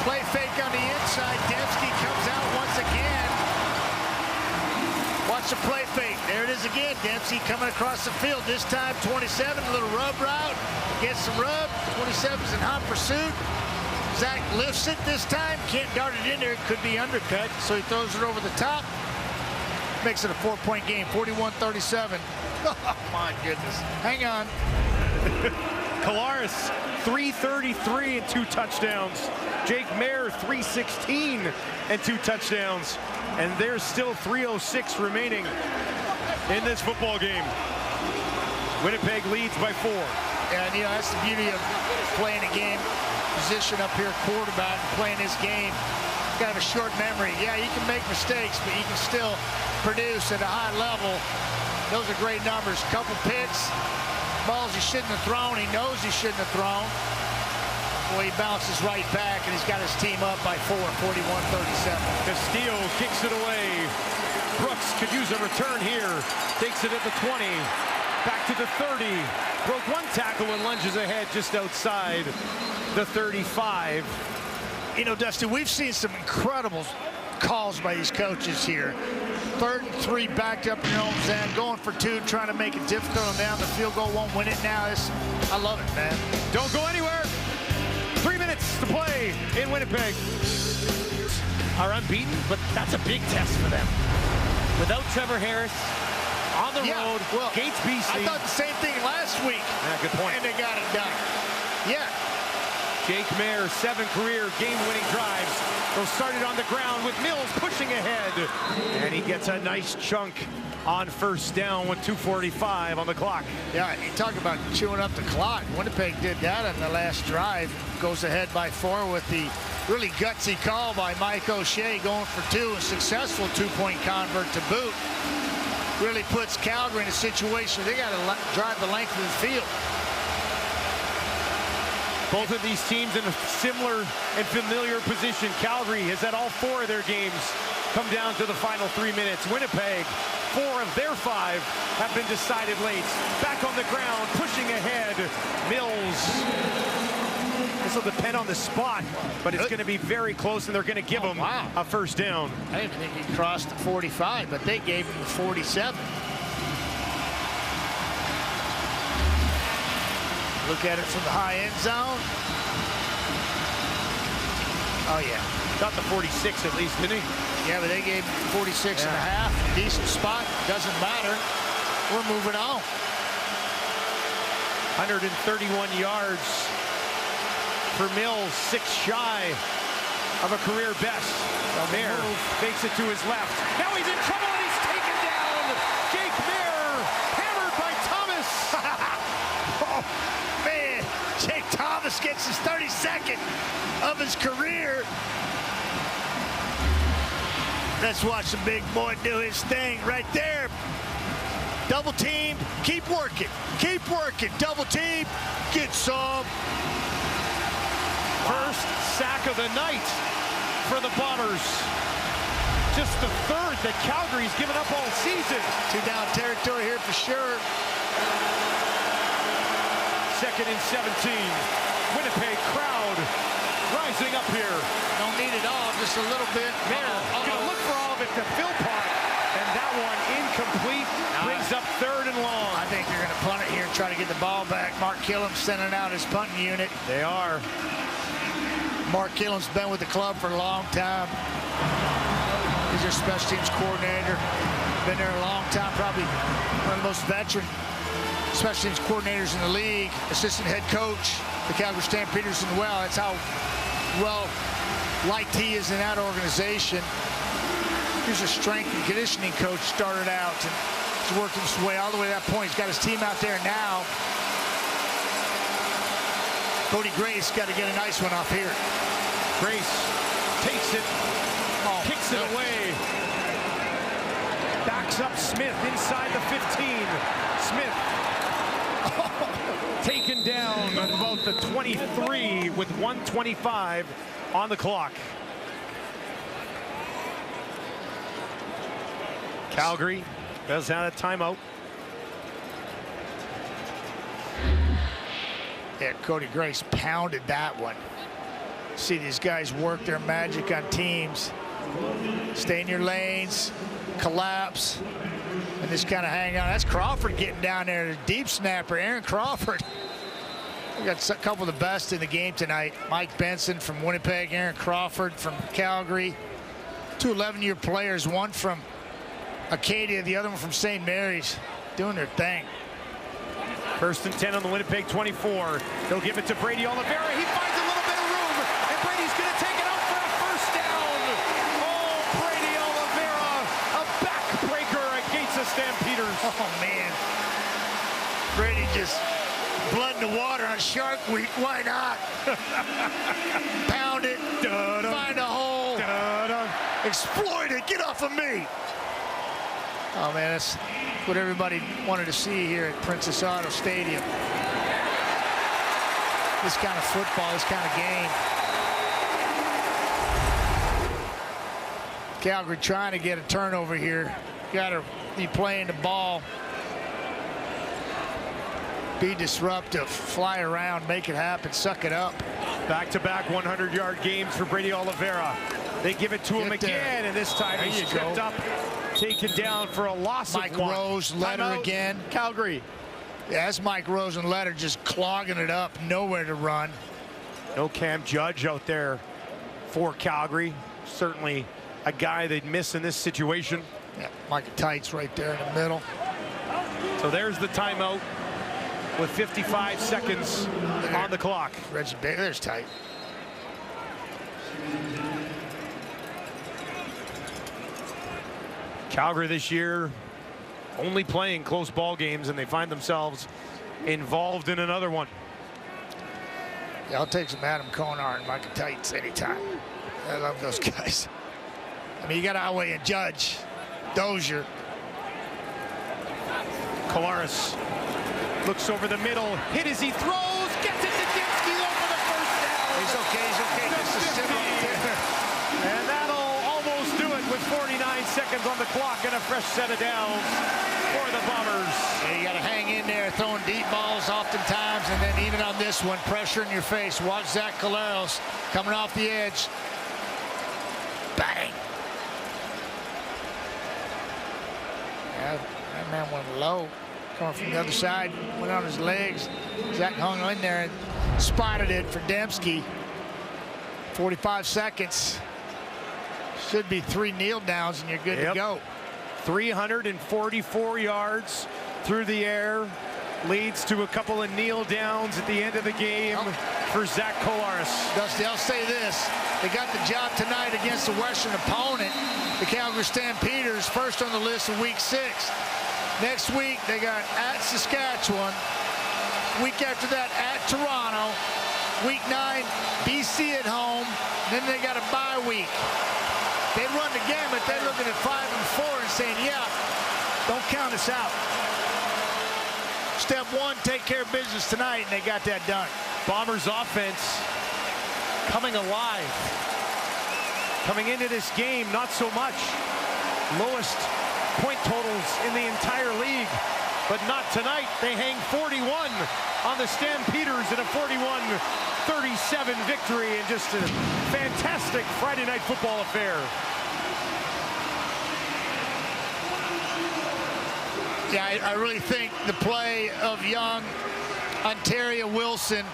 Play fake on the inside. Dembski comes out once again. Watch the play fake. There it is again. Dembski coming across the field. This time 27, a little rub route. Gets some rub. 27's in hot pursuit. Zach lifts it this time. Can't dart it in there. It could be undercut. So he throws it over the top. Makes it a 4-point game. 41-37. Oh, my goodness. Hang on. Kolaris, 333 and 2 touchdowns. Jake Mayer, 316 and 2 touchdowns. And there's still 3:06 remaining in this football game. Winnipeg leads by 4. And, you know, that's the beauty of playing a game position up here, quarterback, playing this game. Got a short memory. Yeah, you can make mistakes, but you can still produce at a high level. Those are great numbers. Couple picks. Balls he shouldn't have thrown. He knows he shouldn't have thrown. Well, he bounces right back, and he's got his team up by 4, 41-37. Castillo kicks it away. Brooks could use a return here. Takes it at the 20. Back to the 30. Broke 1 tackle and lunges ahead just outside the 35. You know, Dusty, we've seen some incredible calls by these coaches here. 3rd and 3 backed up in your own end, going for 2, trying to make it difficult on down. The field goal won't win it now. I love it, man. Don't go anywhere. 3 minutes to play in Winnipeg. Are unbeaten, but that's a big test for them. Without Trevor Harris on the road, well, Gates BC. I thought the same thing last week. Yeah, good point. And they got it done. Yeah. Jake Mayer, 7 career game-winning drives. They'll start it on the ground with Mills pushing ahead. And he gets a nice chunk on first down with 2:45 on the clock. Yeah, you talk about chewing up the clock. Winnipeg did that on the last drive. Goes ahead by 4 with the really gutsy call by Mike O'Shea, going for 2, a successful 2-point convert to boot. Really puts Calgary in a situation they got to drive the length of the field. Both of these teams in a similar and familiar position. Calgary has had all 4 of their games come down to the final 3 minutes. Winnipeg, 4 of their 5 have been decided late. Back on the ground, pushing ahead. Mills. This will depend on the spot, but it's going to be very close, and they're going to give him a first down. I didn't think he crossed the 45, but they gave him the 47. Look at it from the high end zone. Oh, yeah. Got the 46 at least, didn't he? Yeah, but they gave him 46 and a half. Decent spot. Doesn't matter. We're moving on. 131 yards for Mills, 6 shy of a career best. Mayer fakes it to his left. Now he's in trouble and he's taken down. Jake Mayer, hammered by Thomas. Oh, man. Jake Thomas gets his 32nd of his career. Let's watch the big boy do his thing right there. Double team, keep working, double team, get some. First sack of the night for the Bombers. Just the 3rd that Calgary's given up all season. 2 down territory here for sure. 2nd and 17. Winnipeg crowd rising up here. Don't need it all, just a little bit. Mayer gonna look for all of it to Phil Park, and that one incomplete. Brings up 3rd and long. I think they're gonna punt it here and try to get the ball back. Mark Killam sending out his punting unit. They are. Mark Killam's been with the club for a long time. These their special teams coordinator. Been there a long time, probably one of the most veteran special teams coordinators in the league. Assistant head coach, the Calgary Stampeders as well. That's how well liked he is in that organization. He's a strength and conditioning coach, started out and he's worked his way all the way to that point. He's got his team out there now. Cody Grace got to get a nice one off here. Grace takes it, kicks it away. Backs up Smith inside the 15. Smith taken down at about the 23 with 1:25 on the clock. Calgary does have a timeout. Yeah, Cody Grace pounded that one. See these guys work their magic on teams. Stay in your lanes, collapse, and just kind of hang on. That's Crawford getting down there. The deep snapper, Aaron Crawford. We got a couple of the best in the game tonight. Mike Benson from Winnipeg, Aaron Crawford from Calgary. Two 11-year players, one from Acadia, the other one from St. Mary's, doing their thing. First and 10 on the Winnipeg 24. They'll give it to Brady Oliveira. He finds a little bit of room, and Brady's going to take it out for a first down. Oh, Brady Oliveira, a backbreaker against the Stampeders. Oh, man. Brady just blood in the water on Shark Week. Why not? Pound it, find a hole, exploit it, get off of me. Oh, man, that's what everybody wanted to see here at Princess Auto Stadium. This kind of football, this kind of game. Calgary trying to get a turnover here. Got to be playing the ball. Be disruptive, fly around, make it happen, suck it up. Back-to-back 100-yard games for Brady Oliveira. They give it to him again, and this time he's tripped up, taken down for a loss of one. Mike Rose, Letter again. Calgary. Yeah, that's Mike Rose and Letter just clogging it up, nowhere to run. No Cam Judge out there for Calgary. Certainly a guy they'd miss in this situation. Yeah, Micah Tights right there in the middle. So there's the timeout with 55 seconds on the clock. Reggie Baylor's tight. Calgary this year only playing close ball games, and they find themselves involved in another one. Yeah, I'll take some Adam Konar and Micah Tights anytime. I love those guys. I mean, you got to outweigh a Judge, Dozier. Collaros looks over the middle, hit as he throws, gets it to Dembski over the first down. He's okay, just a sit right there. And that'll almost do it with 49 seconds on the clock and a fresh set of downs for the Bombers. Yeah, you got to hang in there, throwing deep balls oftentimes, and then even on this one, pressure in your face. Watch Zach Collaros coming off the edge. Bang. Yeah, that man went low. Coming from the other side, went on his legs. Zach hung in there and spotted it for Dembski. 45 seconds. Should be 3 kneel downs and you're good to go. 344 yards through the air. Leads to a couple of kneel downs at the end of the game for Zach Collaros. Dusty, I'll say this. They got the job tonight against the Western opponent, the Calgary Stampeders, first on the list of week 6. Next week, they got at Saskatchewan. Week after that, at Toronto. Week 9, BC at home. Then they got a bye week. They run the gamut. They're looking at 5 and 4 and saying, yeah, don't count us out. Step 1, take care of business tonight, and they got that done. Bombers offense coming alive. Coming into this game, not so much. Lowest point totals in the entire league, but not tonight. They hang 41 on the Stampeders in a 41-37 victory, and just a fantastic Friday night football affair. Yeah, I really think the play of young Ontario Wilson